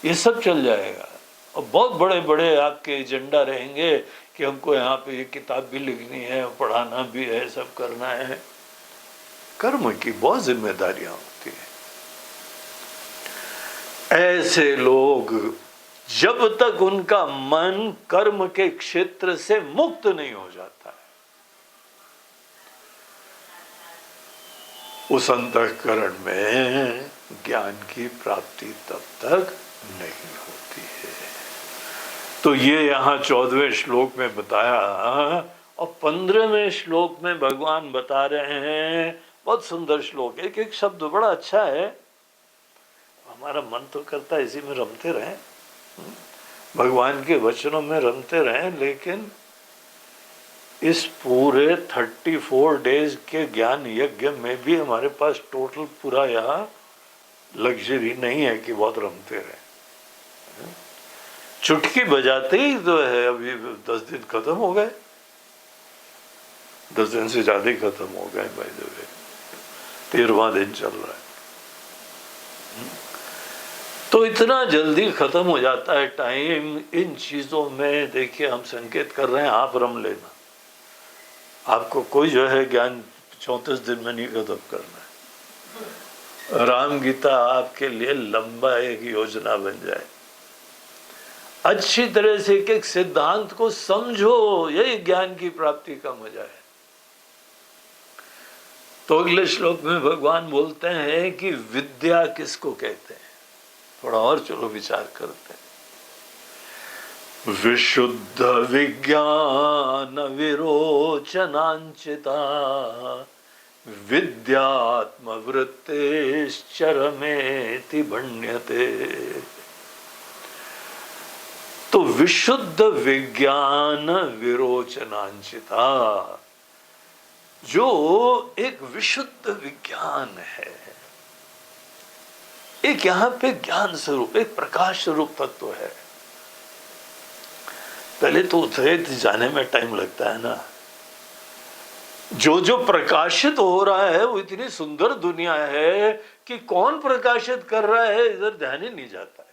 ये सब चल जाएगा। और बहुत बड़े बड़े आपके एजेंडा रहेंगे कि हमको यहाँ पे ये किताब भी लिखनी है, पढ़ाना भी है, सब करना है। कर्म की बहुत जिम्मेदारियां होती है। ऐसे लोग जब तक उनका मन कर्म के क्षेत्र से मुक्त नहीं हो जाता है, उस अंतःकरण में ज्ञान की प्राप्ति तब तक नहीं होती है। तो ये यहाँ 14वें श्लोक में बताया, और 15वें श्लोक में भगवान बता रहे हैं, बहुत सुंदर श्लोक, एक एक शब्द बड़ा अच्छा है, हमारा मन तो करता है इसी में रमते रहें, भगवान के वचनों में रमते रहें, लेकिन इस पूरे 34 डेज के ज्ञान यज्ञ में भी हमारे पास टोटल पूरा यहाँ लग्जरी नहीं है कि बहुत रमते रहे। चुटकी बजाते ही तो है, अभी 10 दिन खत्म हो गए, 10 दिन से ज्यादा ही खत्म हो गए, बाय द वे 13वां दिन चल रहा है। तो इतना जल्दी खत्म हो जाता है टाइम इन चीजों में। देखिए, हम संकेत कर रहे हैं, आप रम लेना, आपको कोई जो है ज्ञान 34 दिन में नहीं खत्म करना है। राम गीता आपके लिए लंबा एक योजना बन जाए, अच्छी तरह से एक एक सिद्धांत को समझो, यही ज्ञान की प्राप्ति का मजा है। तो अगले श्लोक में भगवान बोलते हैं कि विद्या किसको कहते हैं, थोड़ा और चलो विचार करते हैं। विशुद्ध विज्ञान विरोचनांचिता विद्यात्म वृत्तिश्चरमेति भण्यते। तो विशुद्ध विज्ञान विरोचनांचिता, जो एक विशुद्ध विज्ञान है, एक यहां पे ज्ञान स्वरूप, एक प्रकाश स्वरूप तत्व है। पहले तो उतरे जाने में टाइम लगता है ना, जो प्रकाशित हो रहा है वो इतनी सुंदर दुनिया है कि कौन प्रकाशित कर रहा है इधर ध्यान ही नहीं जाता है।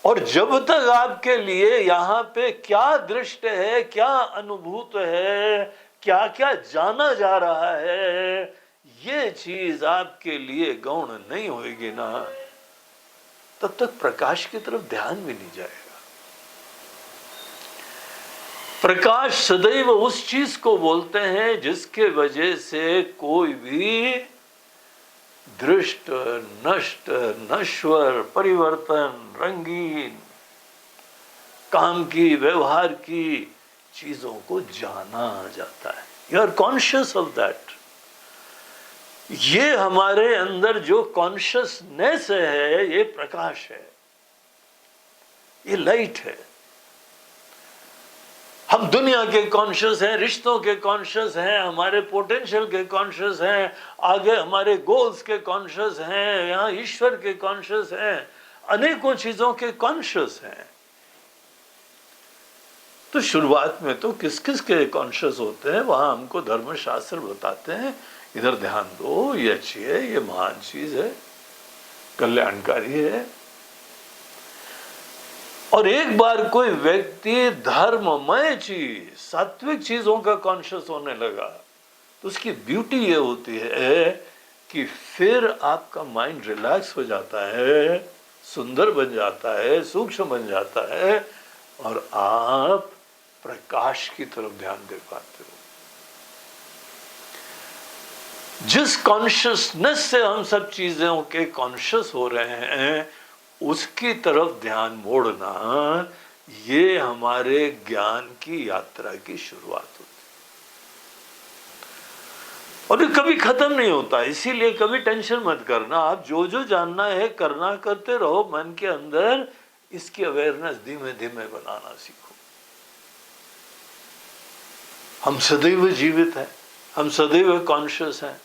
और जब तक आपके लिए यहाँ पे क्या दृष्ट है, क्या अनुभूत है, क्या क्या जाना जा रहा है, ये चीज आपके लिए गौण नहीं होगी ना, तब तक प्रकाश की तरफ ध्यान भी नहीं जाएगा। प्रकाश सदैव उस चीज को बोलते हैं जिसके वजह से कोई भी दृष्ट, नष्ट, नश्वर, परिवर्तन, रंगीन, काम की, व्यवहार की चीजों को जाना जाता है। You are conscious of that. ये हमारे अंदर जो कॉन्शियसनेस है, ये प्रकाश है, ये लाइट है। हम दुनिया के कॉन्शियस हैं, रिश्तों के कॉन्शियस हैं, हमारे पोटेंशियल के कॉन्शियस हैं, आगे हमारे गोल्स के कॉन्शियस हैं, यहाँ ईश्वर के कॉन्शियस हैं, अनेकों चीजों के कॉन्शियस हैं। तो शुरुआत में तो किस किस के कॉन्शियस होते हैं, वहां हमको धर्मशास्त्र बताते हैं, इधर ध्यान दो, ये अच्छी है, ये महान चीज है, कल्याणकारी है। और एक बार कोई व्यक्ति धर्ममय चीज, सात्विक चीजों का कॉन्शियस होने लगा, तो उसकी ब्यूटी ये होती है कि फिर आपका माइंड रिलैक्स हो जाता है, सुंदर बन जाता है, सूक्ष्म बन जाता है, और आप प्रकाश की तरफ ध्यान दे पाते हो। जिस कॉन्शियसनेस से हम सब चीजों के कॉन्शियस हो रहे हैं, उसकी तरफ ध्यान मोड़ना, ये हमारे ज्ञान की यात्रा की शुरुआत होती है। और ये कभी खत्म नहीं होता, इसीलिए कभी टेंशन मत करना। आप जो जो जानना है करना, करते रहो। मन के अंदर इसकी अवेयरनेस धीमे धीमे बनाना सीखो। हम सदैव जीवित हैं, हम सदैव कॉन्शियस हैं।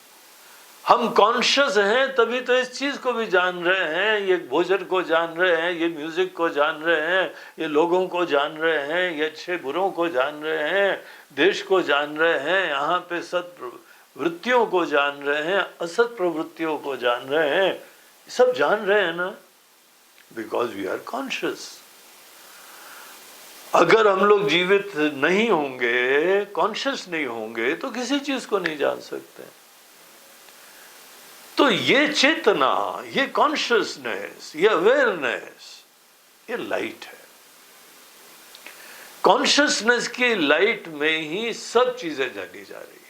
हम कॉन्शियस हैं तभी तो इस चीज को भी जान रहे हैं, ये भोजन को जान रहे हैं, ये म्यूजिक को जान रहे हैं, ये लोगों को जान रहे हैं, ये अच्छे बुरों को जान रहे हैं, देश को जान रहे हैं, यहाँ पे सत वृत्तियों को जान रहे हैं, असत प्रवृत्तियों को जान रहे हैं, सब जान रहे हैं ना, बिकॉज वी आर कॉन्शियस। अगर हम लोग जीवित नहीं होंगे, कॉन्शियस नहीं होंगे, तो किसी चीज को नहीं जान सकते। तो ये चेतना, ये कॉन्शियसनेस, ये अवेयरनेस, ये लाइट है। कॉन्शियसनेस की लाइट में ही सब चीजें जानी जा रही है।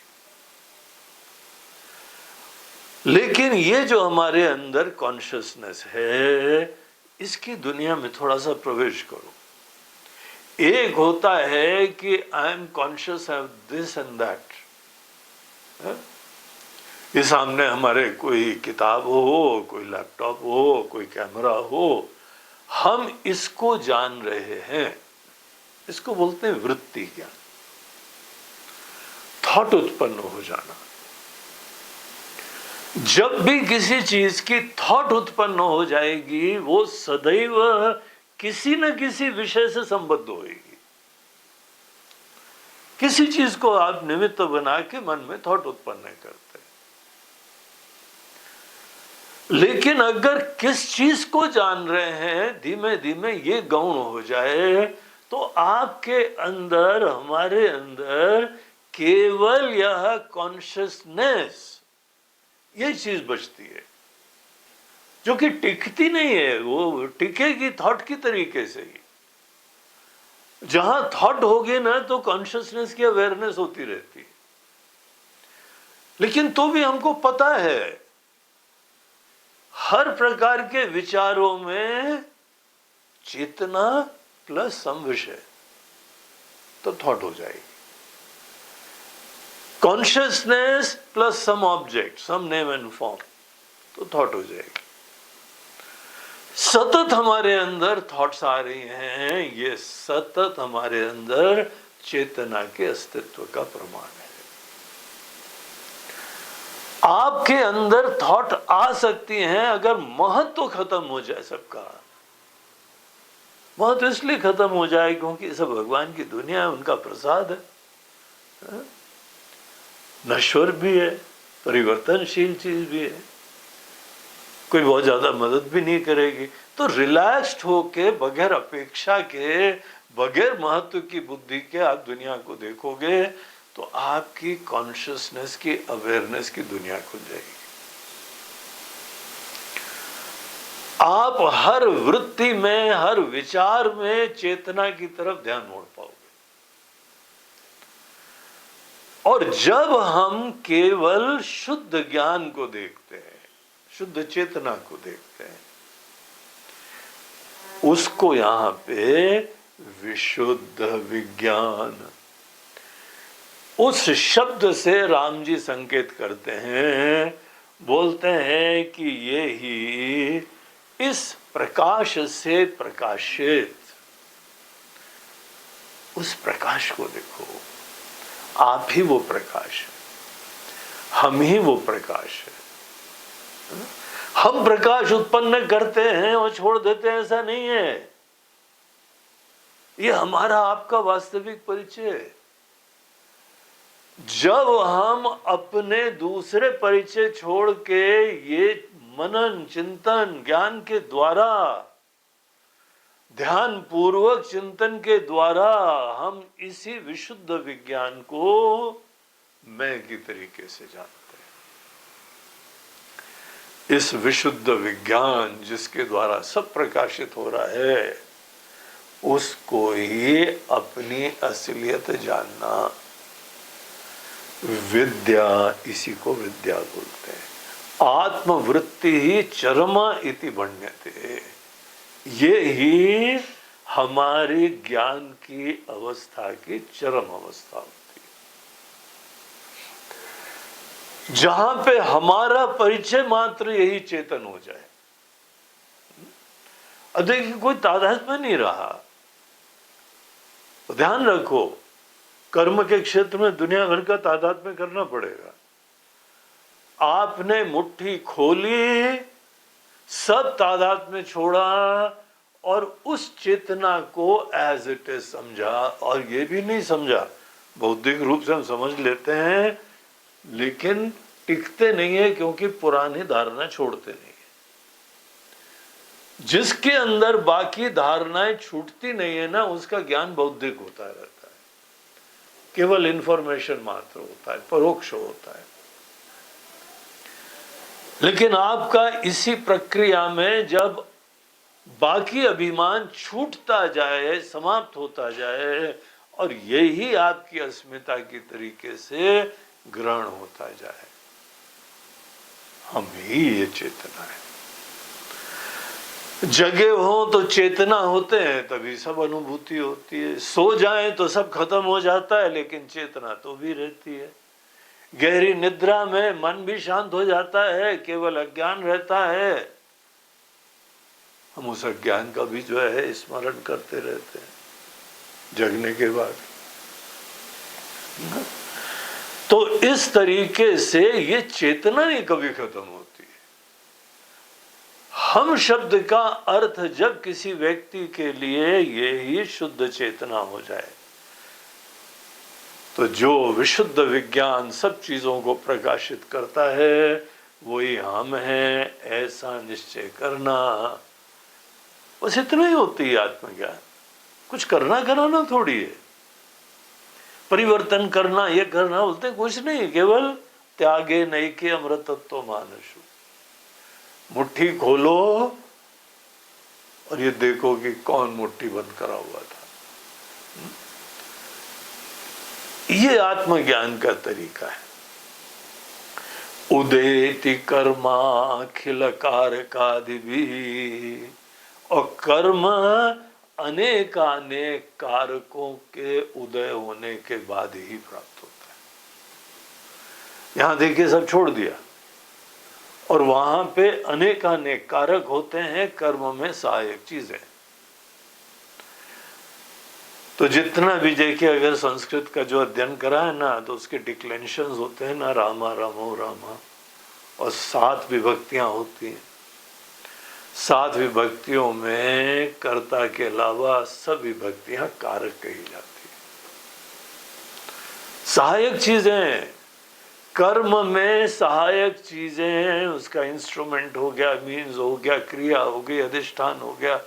लेकिन ये जो हमारे अंदर कॉन्शियसनेस है, इसकी दुनिया में थोड़ा सा प्रवेश करो। एक होता है कि I am conscious of this and that. ये सामने हमारे कोई किताब हो, कोई लैपटॉप हो, कोई कैमरा हो, हम इसको जान रहे हैं। इसको बोलते हैं वृत्ति ज्ञान, थॉट उत्पन्न हो जाना। जब भी किसी चीज की थॉट उत्पन्न हो जाएगी, वो सदैव किसी न किसी विषय से संबद्ध होगी। किसी चीज को आप निमित्त बना के मन में थॉट उत्पन्न करते। लेकिन अगर किस चीज को जान रहे हैं, धीमे धीमे ये गौण हो जाए, तो आपके अंदर, हमारे अंदर केवल यह कॉन्शियसनेस, ये चीज बचती है, जो कि टिकती नहीं है। वो टिकेगी थॉट की तरीके से ही। जहां थॉट होगी ना, तो कॉन्शियसनेस की अवेयरनेस होती रहती है। लेकिन तो भी हमको पता है, हर प्रकार के विचारों में चेतना प्लस सम विषय, तो थॉट हो जाएगी। Consciousness plus some object, some name and form, तो थॉट हो जाएगी। सतत हमारे अंदर थॉट्स आ रही हैं, ये सतत हमारे अंदर चेतना के अस्तित्व का प्रमाण है। आपके अंदर थॉट आ सकती हैं अगर महत्व खत्म हो जाए सबका। महत्व इसलिए खत्म हो जाए क्योंकि सब भगवान की दुनिया है, उनका प्रसाद है, नश्वर भी है, परिवर्तनशील चीज भी है, कोई बहुत ज्यादा मदद भी नहीं करेगी। तो रिलैक्स्ड होके, बगैर अपेक्षा के, बगैर महत्व की बुद्धि के आप दुनिया को देखोगे, तो आपकी कॉन्शियसनेस की, अवेयरनेस की दुनिया खुल जाएगी। आप हर वृत्ति में, हर विचार में चेतना की तरफ ध्यान मोड़ पाओगे। और जब हम केवल शुद्ध ज्ञान को देखते हैं, शुद्ध चेतना को देखते हैं, उसको यहां पे विशुद्ध विज्ञान, उस शब्द से राम जी संकेत करते हैं, बोलते हैं कि ये ही इस प्रकाश से प्रकाशित, उस प्रकाश को देखो। आप ही वो प्रकाश है, हम ही वो प्रकाश है। हम प्रकाश उत्पन्न करते हैं और छोड़ देते हैं, ऐसा नहीं है। ये हमारा आपका वास्तविक परिचय है। जब हम अपने दूसरे परिचय छोड़ के ये मनन, चिंतन, ज्ञान के द्वारा, ध्यान पूर्वक चिंतन के द्वारा हम इसी विशुद्ध विज्ञान को मैं की तरीके से जानते हैं। इस विशुद्ध विज्ञान जिसके द्वारा सब प्रकाशित हो रहा है, उसको ही अपनी असलियत जानना, विद्या, इसी को विद्या बोलते हैं। आत्मवृत्ति ही चरमा इति भण्यते, ये ही हमारी ज्ञान की अवस्था की चरम अवस्था होती है, जहां पे हमारा परिचय मात्र यही चेतन हो जाए। अब देखिए, कोई तादाद में नहीं रहा। तो ध्यान रखो, कर्म के क्षेत्र में दुनिया भर का तादाद में करना पड़ेगा। आपने मुट्ठी खोली, सब तादाद में छोड़ा और उस चेतना को एज इट इज समझा। और ये भी नहीं समझा, बौद्धिक रूप से हम समझ लेते हैं, लेकिन टिकते नहीं है, क्योंकि पुरानी धारणा छोड़ते नहीं है। जिसके अंदर बाकी धारणाएं छूटती नहीं है ना, उसका ज्ञान बौद्धिक होता रहता है, केवल इंफॉर्मेशन मात्र होता है, परोक्ष होता है। लेकिन आपका इसी प्रक्रिया में जब बाकी अभिमान छूटता जाए, समाप्त होता जाए और यही आपकी अस्मिता की तरीके से ग्रहण होता जाए, हम ही ये चेतना है। जगे हो तो चेतना होते हैं, तभी सब अनुभूति होती है। सो जाए तो सब खत्म हो जाता है, लेकिन चेतना तो भी रहती है। गहरी निद्रा में मन भी शांत हो जाता है, केवल अज्ञान रहता है। हम उस अज्ञान का भी जो है स्मरण करते रहते हैं जगने के बाद। तो इस तरीके से ये चेतना नहीं कभी खत्म होती है। हम शब्द का अर्थ जब किसी व्यक्ति के लिए ये ही शुद्ध चेतना हो जाए, तो जो विशुद्ध विज्ञान सब चीजों को प्रकाशित करता है वही हम हैं, ऐसा निश्चय करना, बस इतना ही होती है आत्मज्ञान। कुछ करना कराना थोड़ी है, परिवर्तन करना ये करना बोलते कुछ नहीं, केवल त्यागे नहीं के अमृतत्व मानसु। मुट्ठी खोलो और ये देखो कि कौन मुट्ठी बंद करा हुआ था। ये आत्मज्ञान का तरीका है। उदेति कर्मा अखिल कारकादि भी, और कर्म अनेकानेक कारकों के उदय होने के बाद ही प्राप्त होता है। यहां देखिए सब छोड़ दिया, और वहां पे अनेकानेक कारक होते हैं कर्म में सहायक चीजें। तो जितना भी देखिए, अगर संस्कृत का जो अध्ययन करा है ना, तो उसके डिक्लेंशंस होते हैं ना, रामा रामो रामा, और 7 विभक्तियां होती हैं। 7 विभक्तियों में कर्ता के अलावा सब विभक्तियां कारक कही जाती है, सहायक चीजें। कर्म में सहायक चीजें, उसका इंस्ट्रूमेंट हो गया, मीन्स हो गया, क्रिया हो गई, अधिष्ठान हो गया,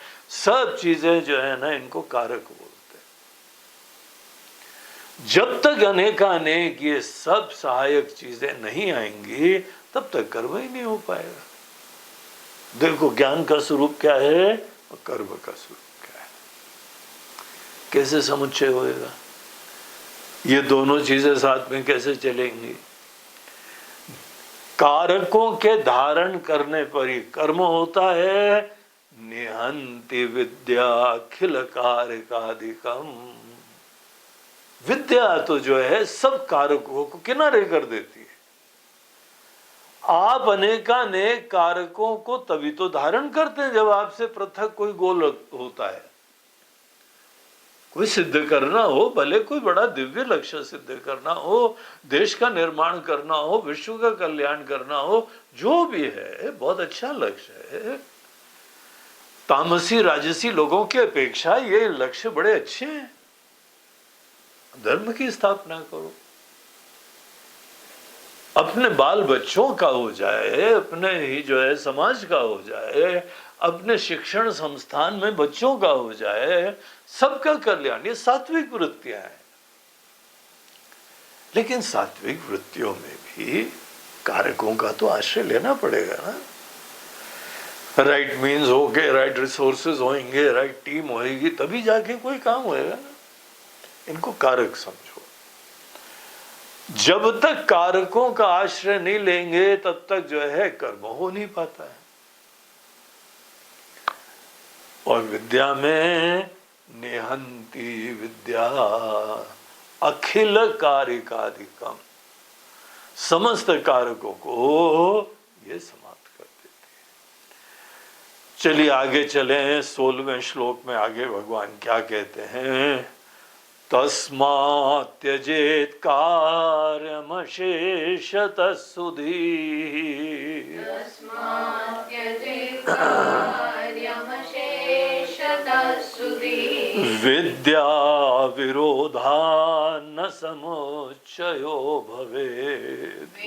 सब चीजें जो है ना, इनको कारक बोलते हैं। जब तक अनेकानेक ये सब सहायक चीजें नहीं आएंगी, तब तक कर्म ही नहीं हो पाएगा। देखो ज्ञान का स्वरूप क्या है और कर्म का स्वरूप क्या है, कैसे समुच्चय होएगा? ये दोनों चीजें साथ में कैसे चलेंगी? कारकों के धारण करने पर ही कर्म होता है। निहंति विद्या अखिल कारकादिकम, विद्या तो जो है सब कारकों को किनारे कर देती है। आप अनेकानेक कारकों को तभी तो धारण करते हैं जब आपसे पृथक कोई गोल होता है। कोई सिद्ध करना हो, भले कोई बड़ा दिव्य लक्ष्य सिद्ध करना हो, देश का निर्माण करना हो, विश्व का कल्याण करना हो, जो भी है बहुत अच्छा लक्ष्य है। तामसी राजसी लोगों की अपेक्षा ये लक्ष्य बड़े अच्छे हैं। धर्म की स्थापना करो, अपने बाल बच्चों का हो जाए, अपने ही जो है समाज का हो जाए, अपने शिक्षण संस्थान में बच्चों का हो जाए, सबका कल्याण, ये सात्विक वृत्तियां हैं। लेकिन सात्विक वृत्तियों में भी कारकों का तो आश्रय लेना पड़ेगा ना। राइट मीन्स हो गए, राइट रिसोर्सेज होंगे, राइट टीम होएगी, तभी जाके कोई काम होएगा ना। इनको कारक समझो। जब तक कारकों का आश्रय नहीं लेंगे तब तक जो है कर्म हो नहीं पाता है। और विद्या में निहंति विद्या अखिल कारिकादिकम, समस्त कारकों को ये समाप्त कर देती है। चलिए आगे चलें। 16वें श्लोक में आगे भगवान क्या कहते हैं? तस्मात् त्यजेत् कार्यमशेषतः सुधीः, विद्या विरोधान्न समुच्चयो भवेत्।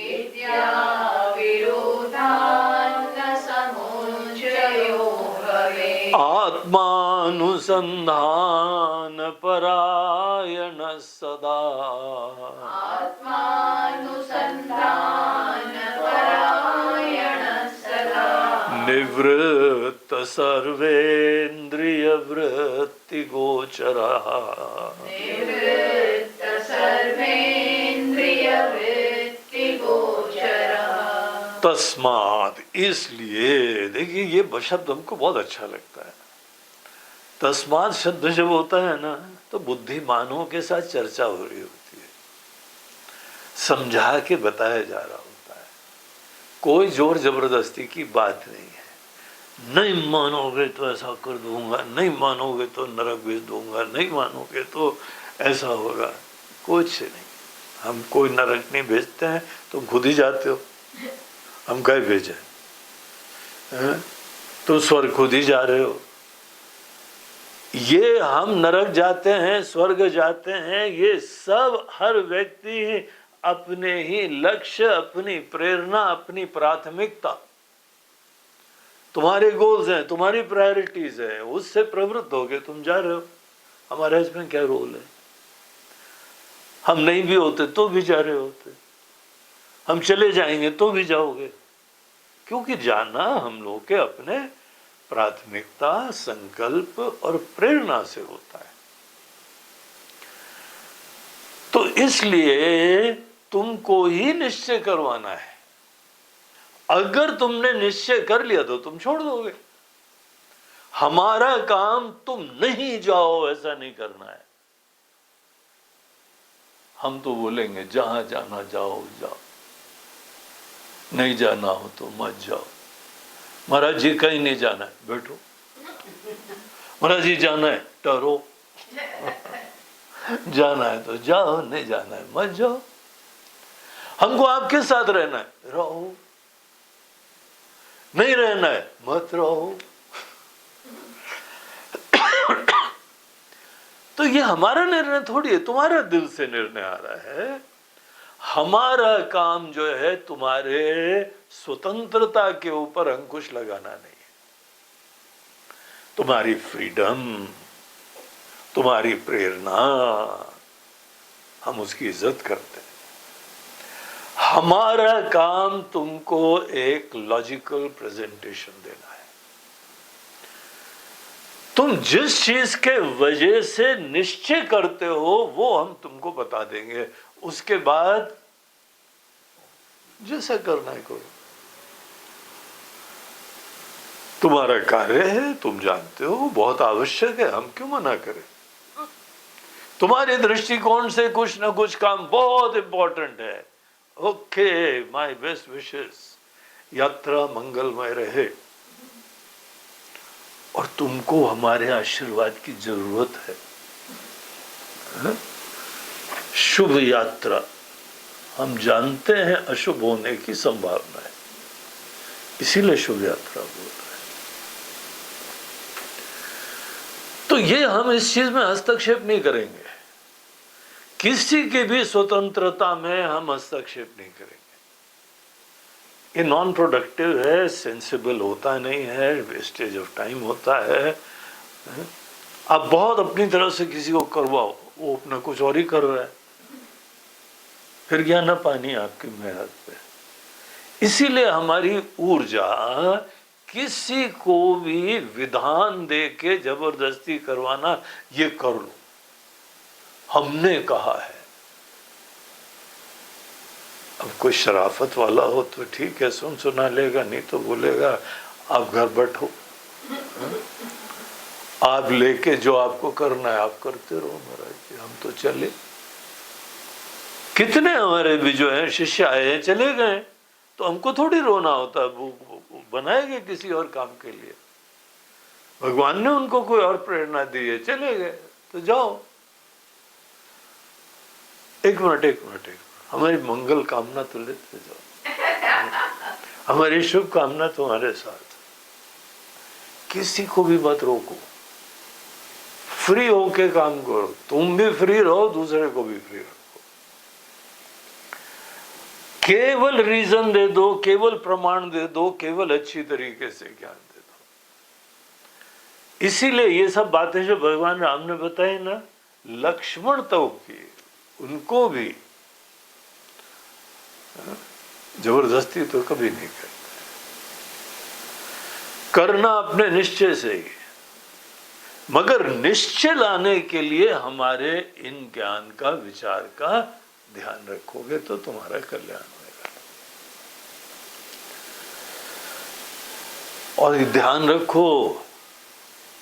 आत्मानुसंधान परायण सदा, निवृत्त सर्वेन्द्रिय वृत्ति गोचरा। तस्मात्, इसलिए देखिए ये शब्द हमको बहुत अच्छा लगता है। तस्मात् शब्द जब होता है ना तो बुद्धिमानों के साथ चर्चा हो रही होती है, समझा के बताया जा रहा होता है, कोई जोर जबरदस्ती की बात नहीं है। नहीं मानोगे तो ऐसा कर दूंगा, नहीं मानोगे तो नरक भेज दूंगा, नहीं मानोगे तो ऐसा होगा, कुछ नहीं। हम कोई नरक नहीं भेजते हैं, तुम खुद ही जाते हो, हम कहीं भेजे? तुम स्वर्ग खुद ही जा रहे हो। ये हम नरक जाते हैं, स्वर्ग जाते हैं, ये सब हर व्यक्ति अपने ही लक्ष्य, अपनी प्रेरणा, अपनी प्राथमिकता, तुम्हारे गोल्स हैं, तुम्हारी प्रायोरिटीज है, उससे प्रवृत्त होके तुम जा रहे हो। हमारे इसमें क्या रोल है? हम नहीं भी होते तो भी जा रहे होते, हम चले जाएंगे तो भी जाओगे, क्योंकि जाना हम लोग के अपने प्राथमिकता, संकल्प और प्रेरणा से होता है। तो इसलिए तुमको ही निश्चय करवाना है। अगर तुमने निश्चय कर लिया तो तुम छोड़ दोगे। हमारा काम तुम नहीं जाओ ऐसा नहीं करना है। हम तो बोलेंगे जहां जाना जाओ जाओ, नहीं जाना हो तो मत जाओ। महाराज जी कहीं नहीं जाना है, बैठो। महाराज जी जाना है, डरो। जाना है तो जाओ, नहीं जाना है मत जाओ। हमको आपके साथ रहना है, रहो। नहीं रहना है मत रहो। तो ये हमारा निर्णय थोड़ी है, तुम्हारा दिल से निर्णय आ रहा है। हमारा काम जो है तुम्हारे स्वतंत्रता के ऊपर अंकुश लगाना नहीं है। तुम्हारी फ्रीडम, तुम्हारी प्रेरणा, हम उसकी इज्जत करते हैं। हमारा काम तुमको एक लॉजिकल प्रेजेंटेशन देना है। तुम जिस चीज के वजह से निश्चय करते हो वो हम तुमको बता देंगे, उसके बाद जैसा करना है करो। तुम्हारा कार्य है, तुम जानते हो, बहुत आवश्यक है, हम क्यों मना करें। तुम्हारे दृष्टिकोण से कुछ ना कुछ काम बहुत इंपॉर्टेंट है। ओके, माय बेस्ट विशेस, यात्रा मंगलमय रहे। और तुमको हमारे आशीर्वाद की जरूरत है, शुभ यात्रा। हम जानते हैं अशुभ होने की संभावना है, इसीलिए शुभ यात्रा बोल रहे हैं। तो ये हम इस चीज में हस्तक्षेप नहीं करेंगे, किसी की भी स्वतंत्रता में हम हस्तक्षेप नहीं करेंगे। ये नॉन प्रोडक्टिव है, सेंसिबल होता नहीं है, वेस्टेज ऑफ टाइम होता है। आप बहुत अपनी तरफ से किसी को करवाओ, वो अपना कुछ और ही कर रहा है, फिर क्या ना पानी आपकी मेहनत पे। इसीलिए हमारी ऊर्जा किसी को भी विधान दे के जबरदस्ती करवाना, ये कर लो, हमने कहा है। अब कोई शराफत वाला हो तो ठीक है, सुना लेगा, नहीं तो बोलेगा आप घर बैठो, आप लेके जो आपको करना है आप करते रहो महाराज जी, हम तो चले। कितने हमारे भी जो है शिष्य आए हैं, चले गए, तो हमको थोड़ी रोना होता, वो बनाएंगे किसी और काम के लिए। भगवान ने उनको कोई और प्रेरणा दी है, चले गए तो जाओ। एक मिनट, हमारी मंगल कामना तो लेते जाओ, हमारी शुभ कामना तुम्हारे साथ। किसी को भी मत रोको, फ्री होके काम करो, तुम भी फ्री रहो, दूसरे को भी फ्री रखो। केवल रीजन दे दो, केवल प्रमाण दे दो, केवल अच्छी तरीके से ज्ञान दे दो। इसीलिए ये सब बातें जो भगवान राम ने बताई ना, लक्ष्मण तो की, उनको भी जबरदस्ती तो कभी नहीं करते। करना अपने निश्चय से ही, मगर निश्चय लाने के लिए हमारे इन ज्ञान का, विचार का ध्यान रखोगे तो तुम्हारा कल्याण होगा। और ध्यान रखो,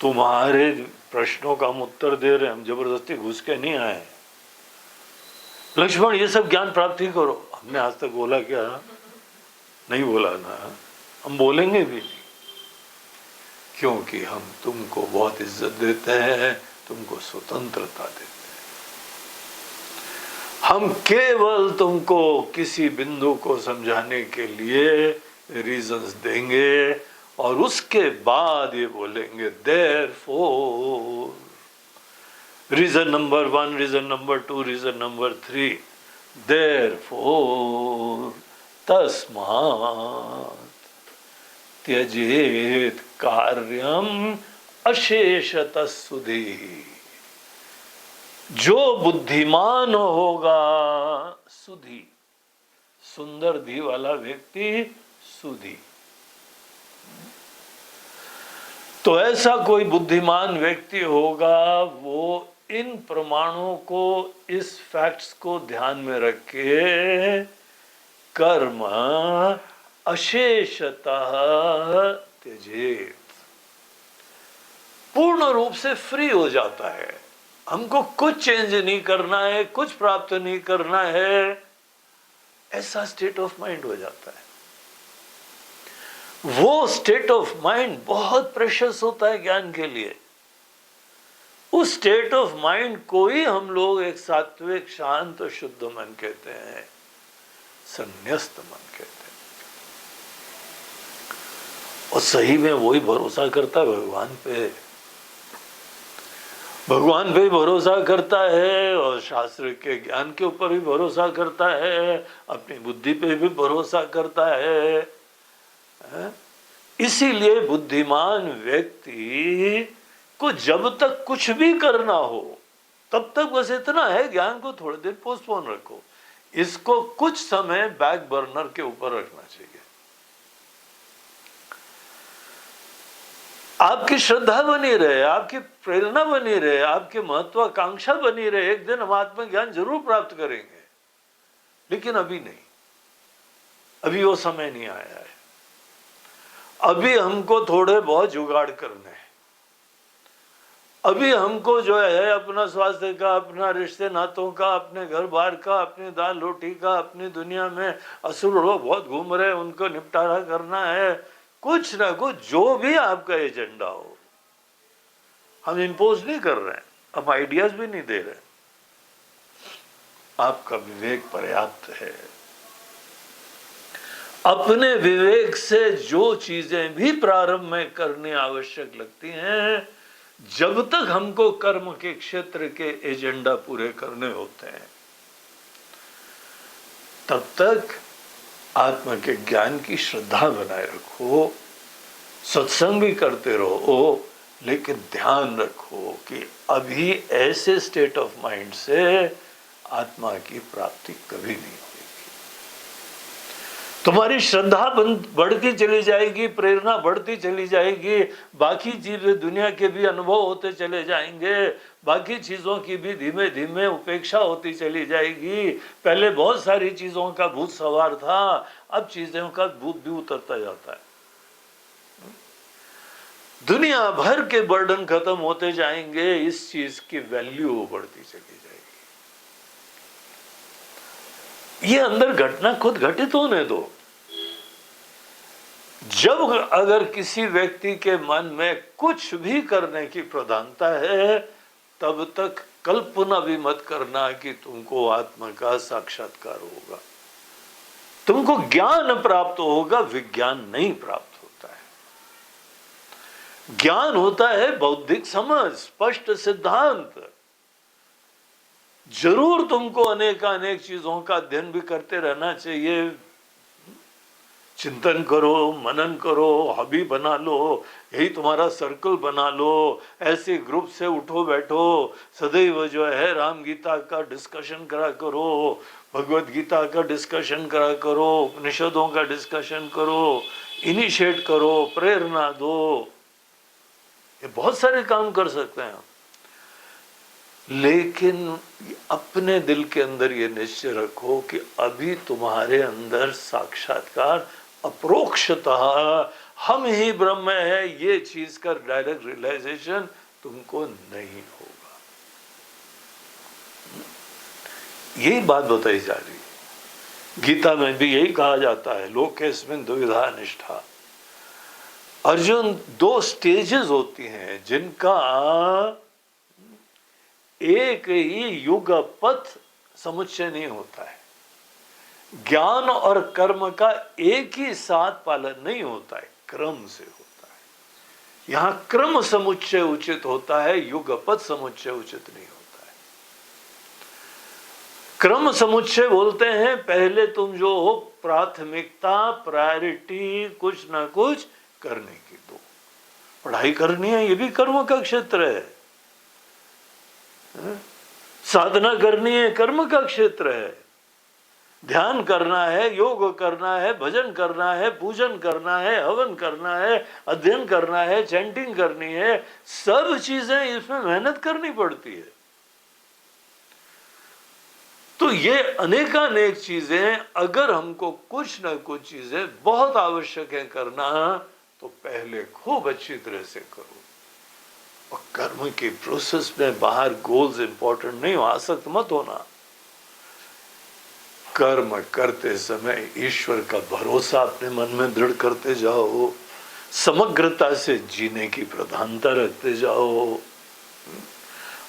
तुम्हारे प्रश्नों का हम उत्तर दे रहे हैं, हम जबरदस्ती घुस के नहीं आए। लक्ष्मण ये सब ज्ञान प्राप्ति करो, हमने आज तक बोला क्या? नहीं बोला ना, हम बोलेंगे भी नहीं, क्योंकि हम तुमको बहुत इज्जत देते हैं, तुमको स्वतंत्रता देते हैं। हम केवल तुमको किसी बिंदु को समझाने के लिए रीजंस देंगे और उसके बाद ये बोलेंगे therefore, reason number 1, reason number 2, reason number 3, therefore तस्मात् त्यजेत कार्यम अशेषतः सुधी। जो बुद्धिमान होगा, सुधी, सुंदर धी वाला व्यक्ति सुधी, तो ऐसा कोई बुद्धिमान व्यक्ति होगा, वो इन प्रमाणों को, इस फैक्ट्स को ध्यान में रख के कर्म अशेषतः त्यजेत, पूर्ण रूप से फ्री हो जाता है। हमको कुछ चेंज नहीं करना है, कुछ प्राप्त नहीं करना है, ऐसा स्टेट ऑफ माइंड हो जाता है। वो स्टेट ऑफ माइंड बहुत प्रेशियस होता है ज्ञान के लिए। उस स्टेट ऑफ माइंड को ही हम लोग एक सात्विक, शांत, शुद्ध मन कहते हैं, संन्यस्त मन कहते हैं। और सही में वही भरोसा करता है भगवान पे, भगवान पे ही भरोसा करता है और शास्त्र के ज्ञान के ऊपर भी भरोसा करता है, अपनी बुद्धि पे भी भरोसा करता है। इसीलिए बुद्धिमान व्यक्ति को जब तक कुछ भी करना हो तब तक बस इतना है, ज्ञान को थोड़े दिन पोस्टपोन रखो, इसको कुछ समय बैक बर्नर के ऊपर रखना चाहिए। आपकी श्रद्धा बनी रहे, आपकी प्रेरणा बनी रहे, आपकी महत्वाकांक्षा बनी रहे, एक दिन हम आत्मज्ञान जरूर प्राप्त करेंगे, लेकिन अभी नहीं, अभी वो समय नहीं आया है। अभी हमको थोड़े बहुत जुगाड़ करने हैं, अभी हमको जो है अपना स्वास्थ्य का, अपना रिश्ते नातों का, अपने घर बार का, अपनी दाल रोटी का, अपनी दुनिया में असुर लोग बहुत घूम रहे हैं, उनको निपटारा करना है। कुछ ना कुछ जो भी आपका एजेंडा हो, हम इम्पोज नहीं कर रहे हैं, हम आइडियाज भी नहीं दे रहे, आपका विवेक पर्याप्त है। अपने विवेक से जो चीजें भी प्रारंभ में करनी आवश्यक लगती हैं, जब तक हमको कर्म के क्षेत्र के एजेंडा पूरे करने होते हैं, तब तक आत्मा के ज्ञान की श्रद्धा बनाए रखो, सत्संग भी करते रहो, लेकिन ध्यान रखो कि अभी ऐसे स्टेट ऑफ माइंड से आत्मा की प्राप्ति कभी नहीं होगी। तुम्हारी श्रद्धा बढ़ती चली जाएगी, प्रेरणा बढ़ती चली जाएगी, बाकी चीजें दुनिया के भी अनुभव होते चले जाएंगे, बाकी चीजों की भी धीमे धीमे उपेक्षा होती चली जाएगी। पहले बहुत सारी चीजों का भूत सवार था, अब चीजों का भूत भी उतरता जाता है। दुनिया भर के बर्डन खत्म होते जाएंगे, इस चीज की वैल्यू बढ़ती चली जाएगी। ये अंदर घटना खुद घटित होने दो। जब अगर किसी व्यक्ति के मन में कुछ भी करने की प्रधानता है, तब तक कल्पना भी मत करना कि तुमको आत्मा का साक्षात्कार होगा, तुमको ज्ञान प्राप्त होगा, विज्ञान नहीं प्राप्त होता है। ज्ञान होता है बौद्धिक समझ, स्पष्ट सिद्धांत। जरूर तुमको अनेक चीजों का अध्ययन भी करते रहना चाहिए, चिंतन करो, मनन करो, हॉबी बना लो, यही तुम्हारा सर्कल बना लो, ऐसे ग्रुप से उठो बैठो, सदैव जो है राम गीता का डिस्कशन करा करो, भगवत गीता का डिस्कशन करा करो, उपनिषदों का डिस्कशन करो, इनिशिएट करो, प्रेरणा दो, ये बहुत सारे काम कर सकते हैं हम। लेकिन अपने दिल के अंदर ये निश्चय रखो कि अभी तुम्हारे अंदर साक्षात्कार अप्रोक्षतः हम ही ब्रह्म है, ये चीज का डायरेक्ट रियलाइजेशन तुमको नहीं होगा। यही बात बताई जा रही है। गीता में भी यही कहा जाता है, लोकेस्मिन् द्विविधा निष्ठा। अर्जुन, दो स्टेजेस होती हैं जिनका एक ही युगपथ समुच्चय नहीं होता है। ज्ञान और कर्म का एक ही साथ पालन नहीं होता है, क्रम से होता है। यहां क्रम समुच्चय उचित होता है, युगपथ समुच्चय उचित नहीं होता है। क्रम समुच्चय बोलते हैं पहले तुम जो हो प्राथमिकता, प्रायोरिटी कुछ ना कुछ करने की दो। पढ़ाई करनी है, ये भी कर्म का क्षेत्र है। साधना करनी है, कर्म का क्षेत्र है। ध्यान करना है, योग करना है, भजन करना है, पूजन करना है, हवन करना है, अध्ययन करना है, चैंटिंग करनी है, सब चीजें इसमें मेहनत करनी पड़ती है। तो ये अनेकानेक चीजें अगर हमको कुछ ना कुछ चीजें बहुत आवश्यक है करना, तो पहले खूब अच्छी तरह से करो। और कर्म की प्रोसेस में बाहर गोल्स इंपॉर्टेंट नहीं हो, आसक्त मत होना। कर्म करते समय ईश्वर का भरोसा अपने मन में दृढ़ करते जाओ, समग्रता से जीने की प्रधानता रखते जाओ,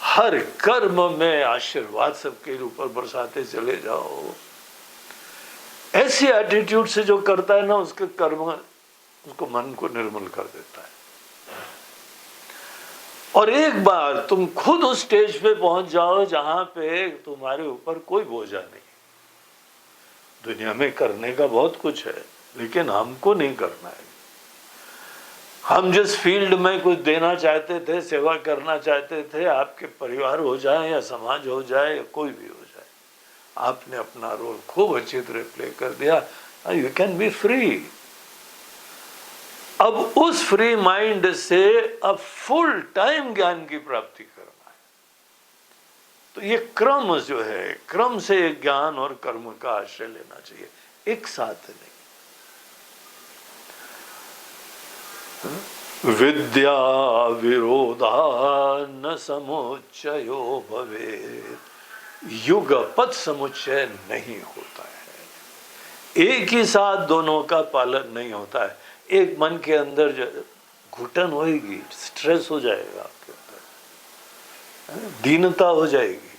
हर कर्म में आशीर्वाद सबके ऊपर बरसाते चले जाओ। ऐसी एटीट्यूड से जो करता है ना, उसके कर्म उसको मन को निर्मल कर देता है। और एक बार तुम खुद उस स्टेज पे पहुंच जाओ जहां पे तुम्हारे ऊपर कोई बोझा नहीं। दुनिया में करने का बहुत कुछ है, लेकिन हमको नहीं करना है। हम जिस फील्ड में कुछ देना चाहते थे, सेवा करना चाहते थे, आपके परिवार हो जाए या समाज हो जाए या कोई भी हो जाए, आपने अपना रोल खूब अच्छी तरह प्ले कर दिया, यू कैन बी फ्री। अब उस फ्री माइंड से अब फुल टाइम ज्ञान की प्राप्ति करना है। तो ये क्रम जो है, क्रम से ज्ञान और कर्म का आश्रय लेना चाहिए, एक साथ नहीं। विद्या विरोधा न समुच्चयो भवेत्, युगपथ समुच्चय नहीं होता है। एक ही साथ दोनों का पालन नहीं होता है। एक मन के अंदर जो घुटन होएगी, स्ट्रेस हो जाएगा आपके अंदर, दीनता हो जाएगी,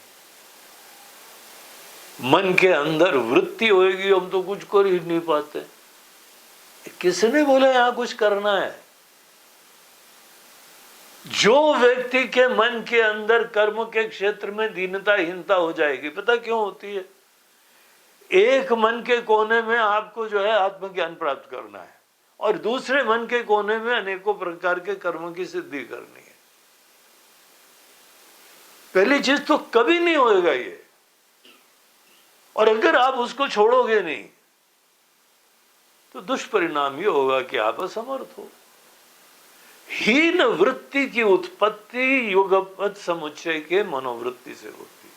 मन के अंदर वृत्ति होएगी, हम तो कुछ कर ही नहीं पाते। किसने बोला यहां कुछ करना है? जो व्यक्ति के मन के अंदर कर्म के क्षेत्र में दीनता हीनता हो जाएगी, पता क्यों होती है? एक मन के कोने में आपको जो है आत्मज्ञान प्राप्त करना है और दूसरे मन के कोने में अनेकों प्रकार के कर्मों की सिद्धि करनी है। पहली चीज तो कभी नहीं होएगा ये, और अगर आप उसको छोड़ोगे नहीं तो दुष्परिणाम ये होगा कि आप असमर्थ हो। हीन वृत्ति की उत्पत्ति युगपथ समुच्चय के मनोवृत्ति से होती है।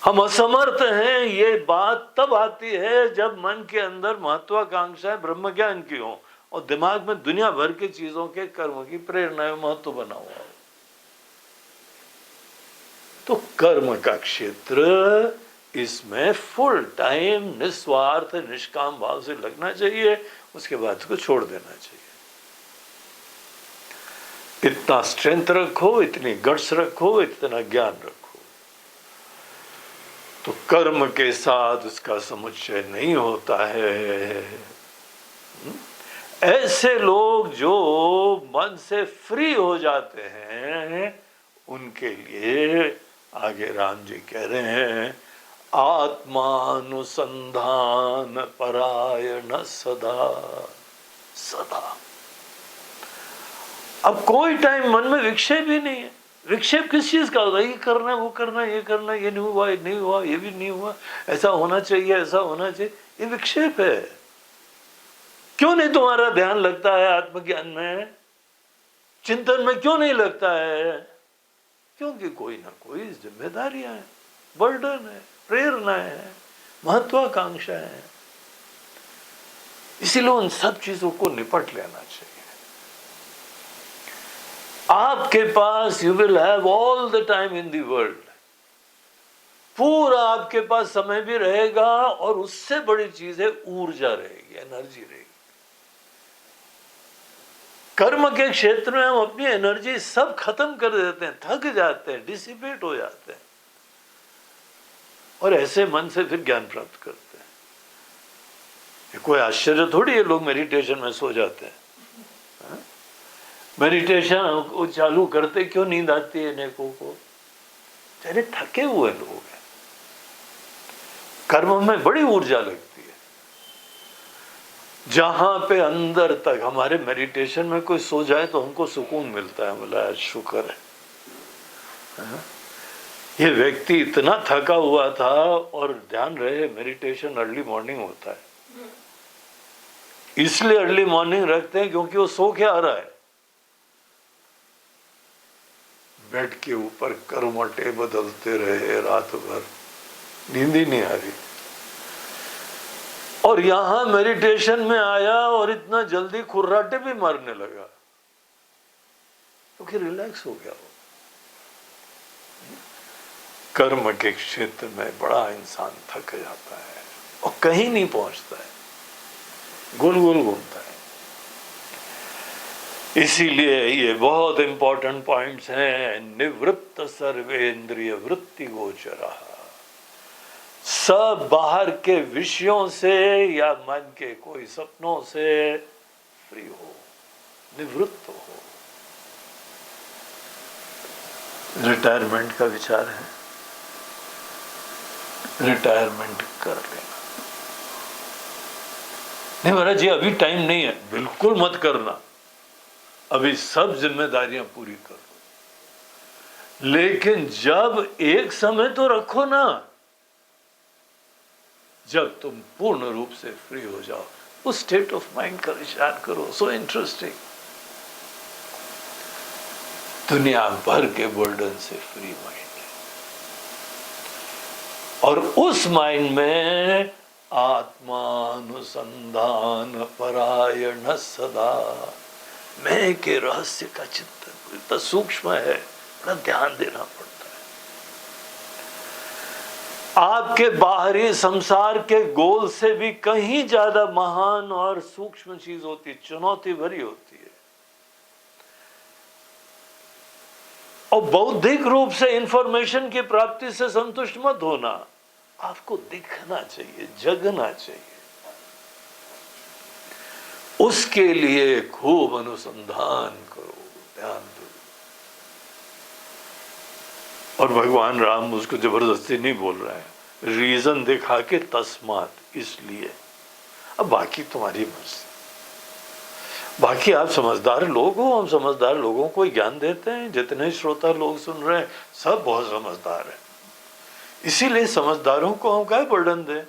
हम असमर्थ हैं, ये बात तब आती है जब मन के अंदर महत्वाकांक्षा ब्रह्म ज्ञान की हो और दिमाग में दुनिया भर के चीजों के कर्म की प्रेरणा महत्व बना हुआ हो। तो कर्म का क्षेत्र, इसमें फुल टाइम निस्वार्थ निष्काम भाव से लगना चाहिए, उसके बाद उसको छोड़ देना चाहिए। इतना स्ट्रेंथ रखो, इतनी गट्स रखो, इतना ज्ञान रखो, तो कर्म के साथ उसका समुच्चय नहीं होता है। ऐसे लोग जो मन से फ्री हो जाते हैं, उनके लिए आगे राम जी कह रहे हैं, आत्मानुसंधान परायण सदा सदा। अब कोई टाइम मन में विक्षेप ही नहीं है। विक्षेप किस चीज का होता है? ये करना है, वो करना है, ये करना है, ये नहीं हुआ, ये नहीं हुआ, ये भी नहीं हुआ, ऐसा होना चाहिए, ऐसा होना चाहिए, ये विक्षेप है। क्यों नहीं तुम्हारा ध्यान लगता है आत्मज्ञान में, चिंतन में क्यों नहीं लगता है? क्योंकि कोई ना कोई जिम्मेदारियां हैं, बर्डन है, प्रेरणाएं है, महत्वाकांक्षा है। इसीलिए उन सब चीजों को निपट लेना चाहिए। आपके पास you will have all the time in the world, पूरा आपके पास समय भी रहेगा, और उससे बड़ी चीज है ऊर्जा रहेगी, एनर्जी रहेगी। कर्म के क्षेत्र में हम अपनी एनर्जी सब खत्म कर देते हैं, थक जाते हैं, डिसिपेट हो जाते हैं, और ऐसे मन से फिर ज्ञान प्राप्त करते हैं। ये कोई आश्चर्य थोड़ी है लोग मेडिटेशन में सो जाते हैं। मेडिटेशन चालू करते क्यों नींद आती है अनेकों को? अरे थके हुए लोग हैं। कर्म में बड़ी ऊर्जा लगती है। जहां पे अंदर तक हमारे मेडिटेशन में कोई सो जाए तो हमको सुकून मिलता है, बोला शुक्र है। ये व्यक्ति इतना थका हुआ था, और ध्यान रहे मेडिटेशन अर्ली मॉर्निंग होता है, इसलिए अर्ली मॉर्निंग रखते हैं क्योंकि वो सो के आ रहा है। बेड के ऊपर करवटें बदलते रहे रात भर, नींद ही नहीं आ रही, और यहां मेडिटेशन में आया और इतना जल्दी खुर्राटे भी मारने लगा, क्योंकि रिलैक्स हो गया वो। कर्म के क्षेत्र में बड़ा इंसान थक जाता है और कहीं नहीं पहुंचता है, गोल गोल घूमता है। इसीलिए ये बहुत इंपॉर्टेंट पॉइंट्स हैं। निवृत्त सर्वेंद्रिय वृत्ति गोचरा, सब बाहर के विषयों से या मन के कोई सपनों से फ्री हो, निवृत्त हो। रिटायरमेंट का विचार है, रिटायरमेंट कर लेना। नहीं महाराज जी अभी टाइम नहीं है, बिल्कुल मत करना, अभी सब जिम्मेदारियां पूरी करो। लेकिन जब एक समय तो रखो ना, जब तुम पूर्ण रूप से फ्री हो जाओ, उस स्टेट ऑफ माइंड का विचार करो। सो इंटरेस्टिंग, दुनिया भर के बर्डन से फ्री माइंड है, और उस माइंड में आत्मानुसंधान परायण सदा, मैं के रहस्य का चिंतन इतना सूक्ष्म है, बड़ा ध्यान देना पड़ता है। आपके बाहरी संसार के गोल से भी कहीं ज्यादा महान और सूक्ष्म चीज होती है, चुनौती भरी होती है। और बौद्धिक रूप से इंफॉर्मेशन की प्राप्ति से संतुष्ट मत होना, आपको दिखना चाहिए, जगना चाहिए। उसके लिए खूब अनुसंधान करो, ध्यान दो। और भगवान राम उसको जबरदस्ती नहीं बोल रहे हैं, रीजन दिखा के तस्मात, इसलिए। अब बाकी तुम्हारी मर्जी, बाकी आप समझदार लोग हो, हम समझदार लोगों को ज्ञान देते हैं। जितने श्रोता लोग सुन रहे हैं सब बहुत समझदार हैं, इसीलिए समझदारों को हम क्या बर्डन दें?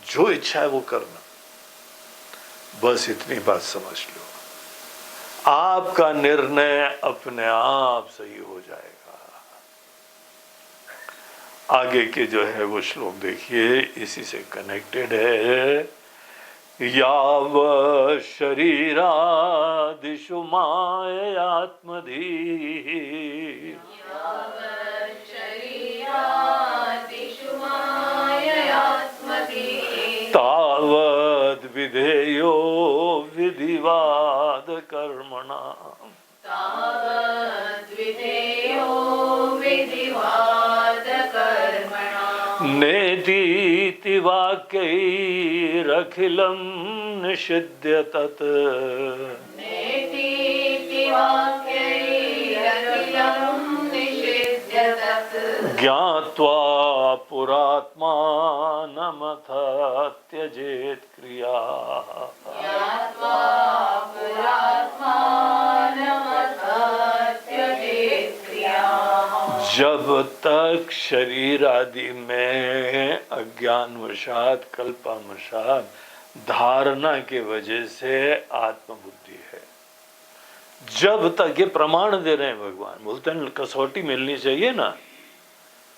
जो इच्छा है वो करना, बस इतनी बात समझ लो। आपका निर्णय अपने आप सही हो जाएगा। आगे के जो है वो श्लोक देखिए, इसी से कनेक्टेड है। याव शरीरादिषु माययात्मधि, तावद् विधेयो विधिवाद कर्मणा, नेतीति वाक्यैरखिलं निषिध्य तत्, ज्ञात्वा पुरात्मानमथ त्यजेत् क्रिया। जब तक शरीर आदि में अज्ञानवशात कल्पावशात धारणा के वजह से आत्मबुद्धि है। जब तक ये प्रमाण दे रहे हैं भगवान, बोलते हैं कसौटी मिलनी चाहिए ना,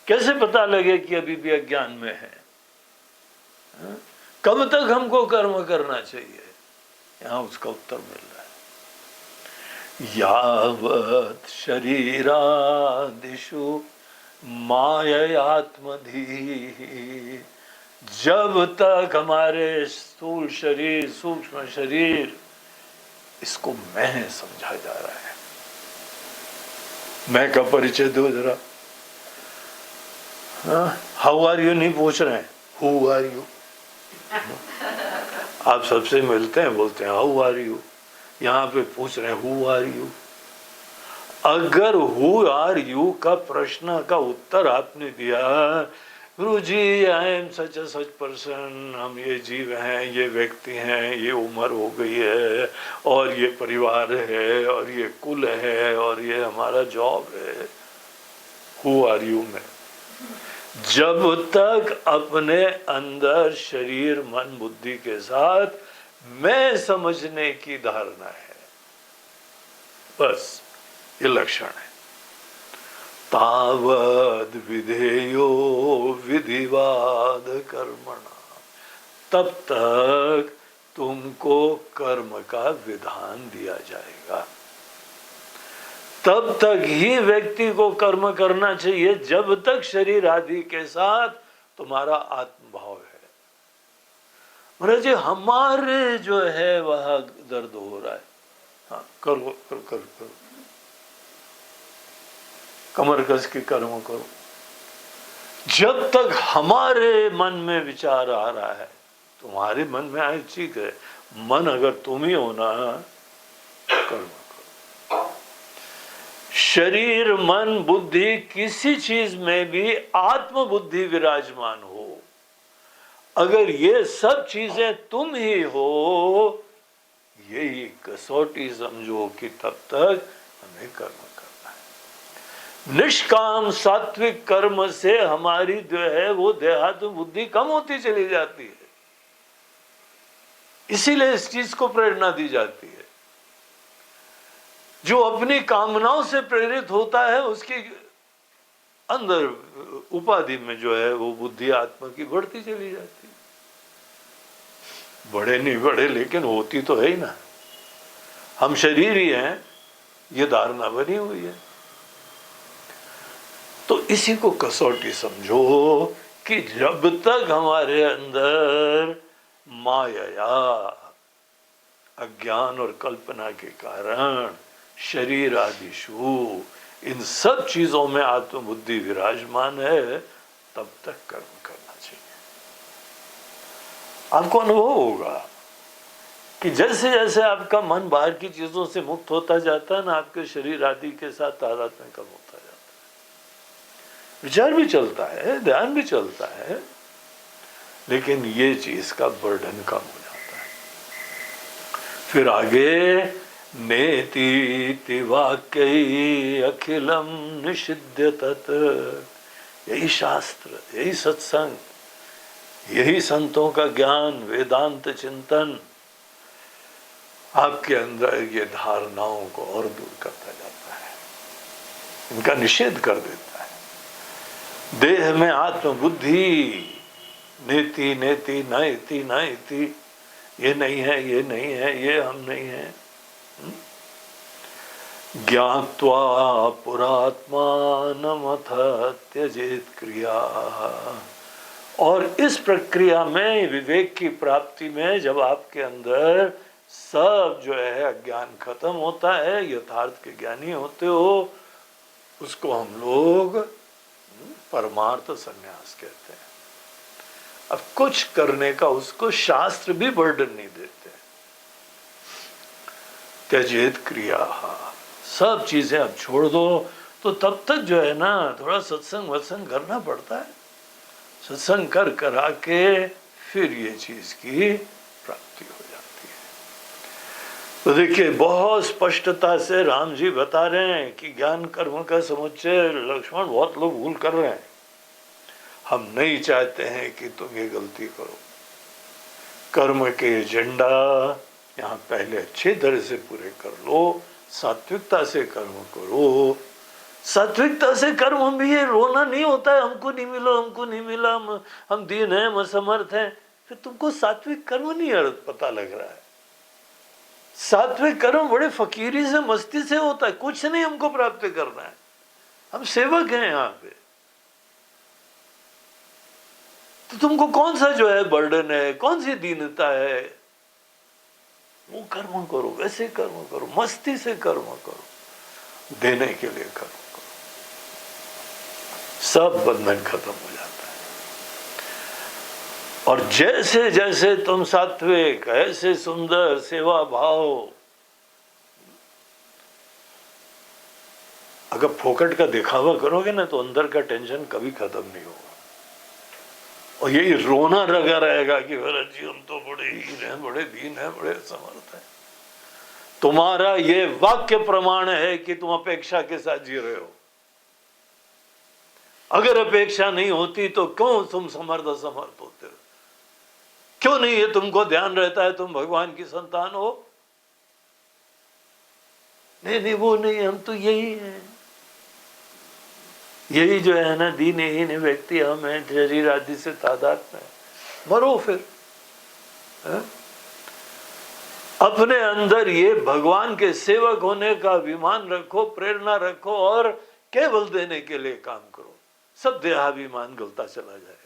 कैसे पता लगे कि अभी भी अज्ञान में है? कब तक हमको कर्म करना चाहिए? यहां उसका उत्तर मिल रहा है। यावत् शरीरादिषु माययात्मधि, जब तक हमारे स्थूल शरीर, सूक्ष्म शरीर, इसको मैं समझा जा रहा है। मैं का परिचय दो जरा। हाउ आर यू नहीं पूछ रहे हैं, हु आर यू। आप सबसे मिलते हैं, बोलते हैं हाउ आर यू, यहाँ पे पूछ रहे हैं हु आर यू। अगर हु आर यू का प्रश्न का उत्तर आपने दिया, गुरु जी I am such a such person, हम ये जीव हैं, ये व्यक्ति हैं, ये उम्र हो गई है, और ये परिवार है, और ये कुल है, और ये हमारा जॉब है, हु आर यू में जब तक अपने अंदर शरीर मन बुद्धि के साथ मैं समझने की धारणा है, बस ये लक्षण है। तावद विधेयो विधिवाद कर्मणा, तब तक तुमको कर्म का विधान दिया जाएगा। तब तक ही व्यक्ति को कर्म करना चाहिए जब तक शरीर आदि के साथ तुम्हारा आत्मभाव है। महाराज जी हमारे जो है वह दर्द हो रहा है, हाँ करो करो करो करो, कमर कस के कर्म करो। जब तक हमारे मन में विचार आ रहा है, तुम्हारे मन में आए ठीक है, मन अगर तुम ही हो ना, कर्म करो। शरीर मन बुद्धि किसी चीज में भी आत्म बुद्धि विराजमान हो, अगर ये सब चीजें तुम ही हो, यही कसौटी समझो कि तब तक हमें कर्म करना है। निष्काम सात्विक कर्म से हमारी जो है वो देहात्म बुद्धि कम होती चली जाती है, इसीलिए इस चीज को प्रेरणा दी जाती है। जो अपनी कामनाओं से प्रेरित होता है उसके अंदर उपाधि में जो है वो बुद्धि आत्मा की बढ़ती चली जाती है। बड़े नहीं बड़े लेकिन होती तो है ही ना, हम शरीर ही हैं, ये धारणा बनी हुई है। तो इसी को कसौटी समझो कि जब तक हमारे अंदर माया अज्ञान और कल्पना के कारण शरीर आदिशु इन सब चीजों में आत्मबुद्धि विराजमान है, तब तक कर्म करना चाहिए। आपको अनुभव होगा कि जैसे जैसे आपका मन बाहर की चीजों से मुक्त होता जाता है ना, आपके शरीर आदि के साथ तादात्म्य कम होता जाता है। विचार भी चलता है, ध्यान भी चलता है, लेकिन ये चीज का बर्डन कम हो जाता है। फिर आगे नेति वाक्य अखिलम निषिध्य तत्, यही शास्त्र, यही सत्संग, यही संतों का ज्ञान, वेदांत चिंतन आपके अंदर ये धारणाओं को और दूर करता जाता है, इनका निषेध कर देता है। देह में आत्मबुद्धि नेति नेति नयति नयति, ये नहीं है, ये नहीं है, ये हम नहीं है। ज्ञात्वा पुरात्मानमथ त्यजेत क्रिया, और इस प्रक्रिया में विवेक की प्राप्ति में जब आपके अंदर सब जो है अज्ञान खत्म होता है, यथार्थ के ज्ञानी होते हो, उसको हम लोग परमार्थ संन्यास कहते हैं। अब कुछ करने का उसको शास्त्र भी बर्डन नहीं देते। त्यजेत क्रिया, सब चीजें अब छोड़ दो। तो तब तक जो है ना थोड़ा सत्संग वत्संग करना पड़ता है, सत्संग कर करा के फिर ये चीज की प्राप्ति हो जाती है। तो देखिए बहुत स्पष्टता से राम जी बता रहे हैं कि ज्ञान कर्म का समुच्चय लक्ष्मण बहुत लोग भूल कर रहे हैं। हम नहीं चाहते हैं कि तुम ये गलती करो, कर्म के एजेंडा यहाँ पहले अच्छी तरह से पूरे कर लो, सात्विकता से कर्म करो। सात्विकता से कर्म भी ये रोना नहीं होता है, हमको नहीं मिला, हमको नहीं मिला, हम दीन हैं, हम असमर्थ हैं। फिर तुमको सात्विक कर्म नहीं पता लग रहा है। सात्विक कर्म बड़े फकीरी से, मस्ती से होता है, कुछ नहीं हमको प्राप्त करना है, हम सेवक हैं यहाँ पे। तो तुमको कौन सा जो है बर्डन है, कौन सी दीनता है, वो कर्म करो, वैसे कर्म करो, मस्ती से कर्म करो, देने के लिए कर्म करो, सब बंधन खत्म हो जाता है। और जैसे जैसे तुम सात्विक, ऐसे सुंदर सेवा भाव, अगर फोकट का दिखावा करोगे ना तो अंदर का टेंशन कभी खत्म नहीं होगा। और यही रोना लगा रहेगा कि भरत जी हम तो बड़े हीन हैं, बड़े दीन हैं, बड़े समर्थ हैं। तुम्हारा ये वाक्य प्रमाण है कि तुम अपेक्षा के साथ जी रहे हो। अगर अपेक्षा नहीं होती तो क्यों तुम समर्थ असमर्थ होते हो? क्यों नहीं ये तुमको ध्यान रहता है तुम भगवान की संतान हो? नहीं, वो नहीं, हम तो यही हैं, यही जो है ना दीनहीन व्यक्ति हम हैं, शरीर आदि से तादाद में, मरो फिर। है? अपने अंदर ये भगवान के सेवक होने का अभिमान रखो, प्रेरणा रखो और केवल देने के लिए काम करो, सब देहाभिमान गलता चला जाएगा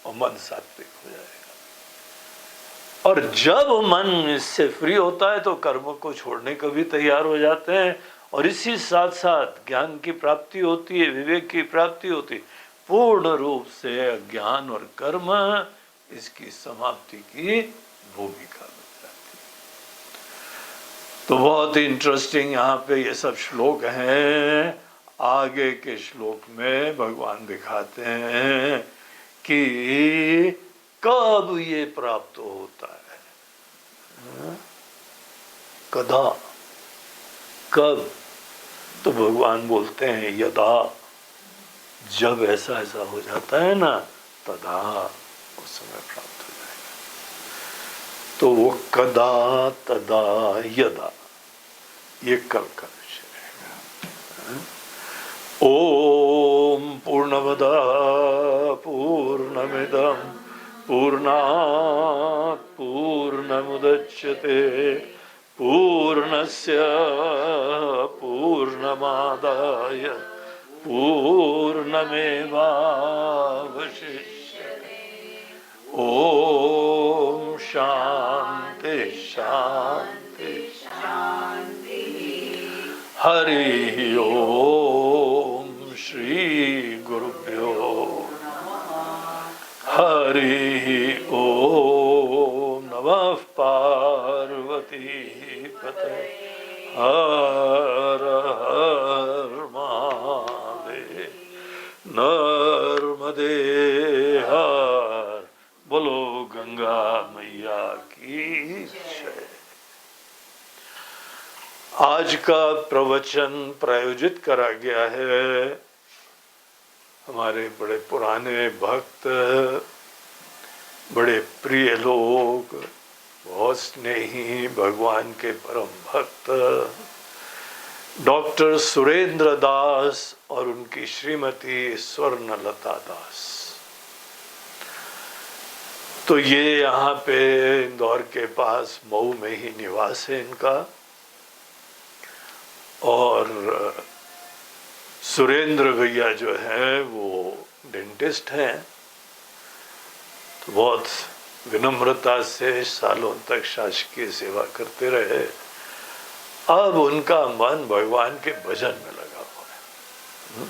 और मन सात्विक हो जाएगा। और जब मन इससे फ्री होता है तो कर्म को छोड़ने को भी तैयार हो जाते हैं, और इसी साथ साथ ज्ञान की प्राप्ति होती है, विवेक की प्राप्ति होती है। पूर्ण रूप से अज्ञान और कर्म इसकी समाप्ति की भूमिका बन जाती है। तो बहुत ही इंटरेस्टिंग यहाँ पे ये सब श्लोक हैं। आगे के श्लोक में भगवान दिखाते हैं कि कब ये प्राप्त होता है, कदा, कब? तो भगवान बोलते हैं यदा, जब ऐसा ऐसा हो जाता है ना, तदा, उस समय प्राप्त हो जाएगा। तो वो कदा, तदा, यदा, ये कल का विषय रहेगा। ओम पूर्णमदः पूर्णमिदं पूर्णात् पूर्णमुदच्यते पूर्णस्य पूर्णमादाय पूर्णमेवावशिष्यते। ओम शांति शांति शांति। हरि ओम श्री गुरुभ्यो हरि ओम नमः पार्वती पते हर हर महादेव नर्मदे हर। बोलो गंगा मैया की जय। आज का प्रवचन प्रायोजित करा गया है हमारे बड़े पुराने भक्त, बड़े प्रिय लोग, बहुत स्नेही भगवान के परम भक्त डॉक्टर सुरेंद्र दास और उनकी श्रीमती स्वर्णलता दास। तो ये यहाँ पे इंदौर के पास मऊ में ही निवास है इनका। और सुरेंद्र भैया जो है वो डेंटिस्ट हैं, तो बहुत विनम्रता से सालों तक शासकीय सेवा करते रहे। अब उनका मन भगवान के भजन में लगा हुआ है।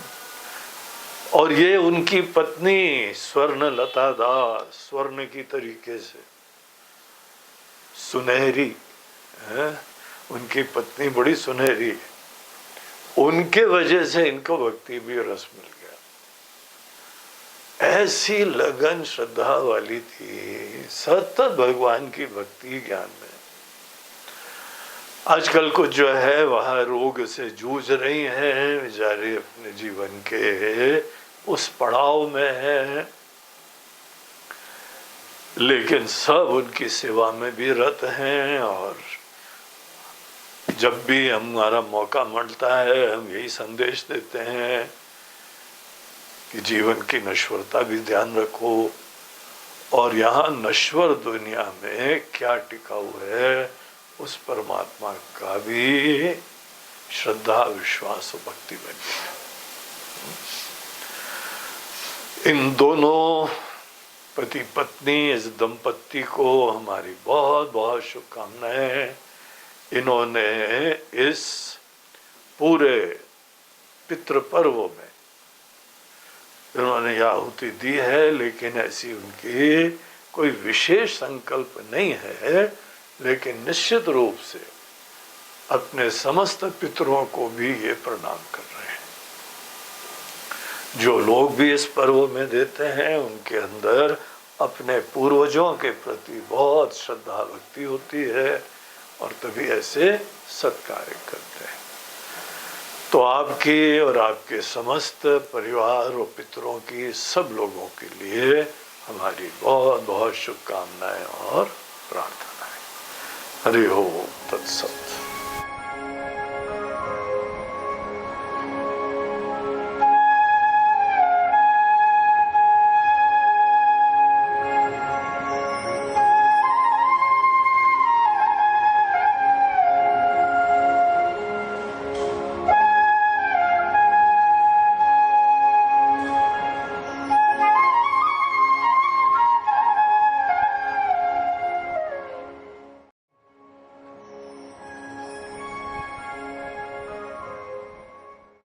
और ये उनकी पत्नी स्वर्णलता दास, स्वर्ण की तरीके से सुनहरी है, उनकी पत्नी बड़ी सुनहरी है। उनके वजह से इनको भक्ति भी रस मिल गया। ऐसी लगन श्रद्धा वाली थी, सतत भगवान की भक्ति ज्ञान में। आजकल कुछ जो है वह रोग से जूझ रही हैं, बेचारे अपने जीवन के उस पड़ाव में हैं। लेकिन सब उनकी सेवा में भी रत हैं। और जब भी हमारा मौका मिलता है हम यही संदेश देते हैं कि जीवन की नश्वरता भी ध्यान रखो, और यहाँ नश्वर दुनिया में क्या टिका हुआ है उस परमात्मा का भी श्रद्धा, विश्वास और भक्ति बन जाए। इन दोनों पति पत्नी, इस दंपत्ति को हमारी बहुत बहुत शुभकामनाएं। इन्होंने इस पूरे पितृपर्व में इन्होंने आहुति दी है, लेकिन ऐसी उनकी कोई विशेष संकल्प नहीं है, लेकिन निश्चित रूप से अपने समस्त पितरों को भी ये प्रणाम कर रहे हैं। जो लोग भी इस पर्व में देते हैं उनके अंदर अपने पूर्वजों के प्रति बहुत श्रद्धा भक्ति होती है, और तभी ऐसे सत्कार्य करते हैं। तो आपकी और आपके समस्त परिवार और पितरों की, सब लोगों के लिए हमारी बहुत बहुत शुभकामनाएं और प्रार्थनाएं। हरि ओम तत्सत।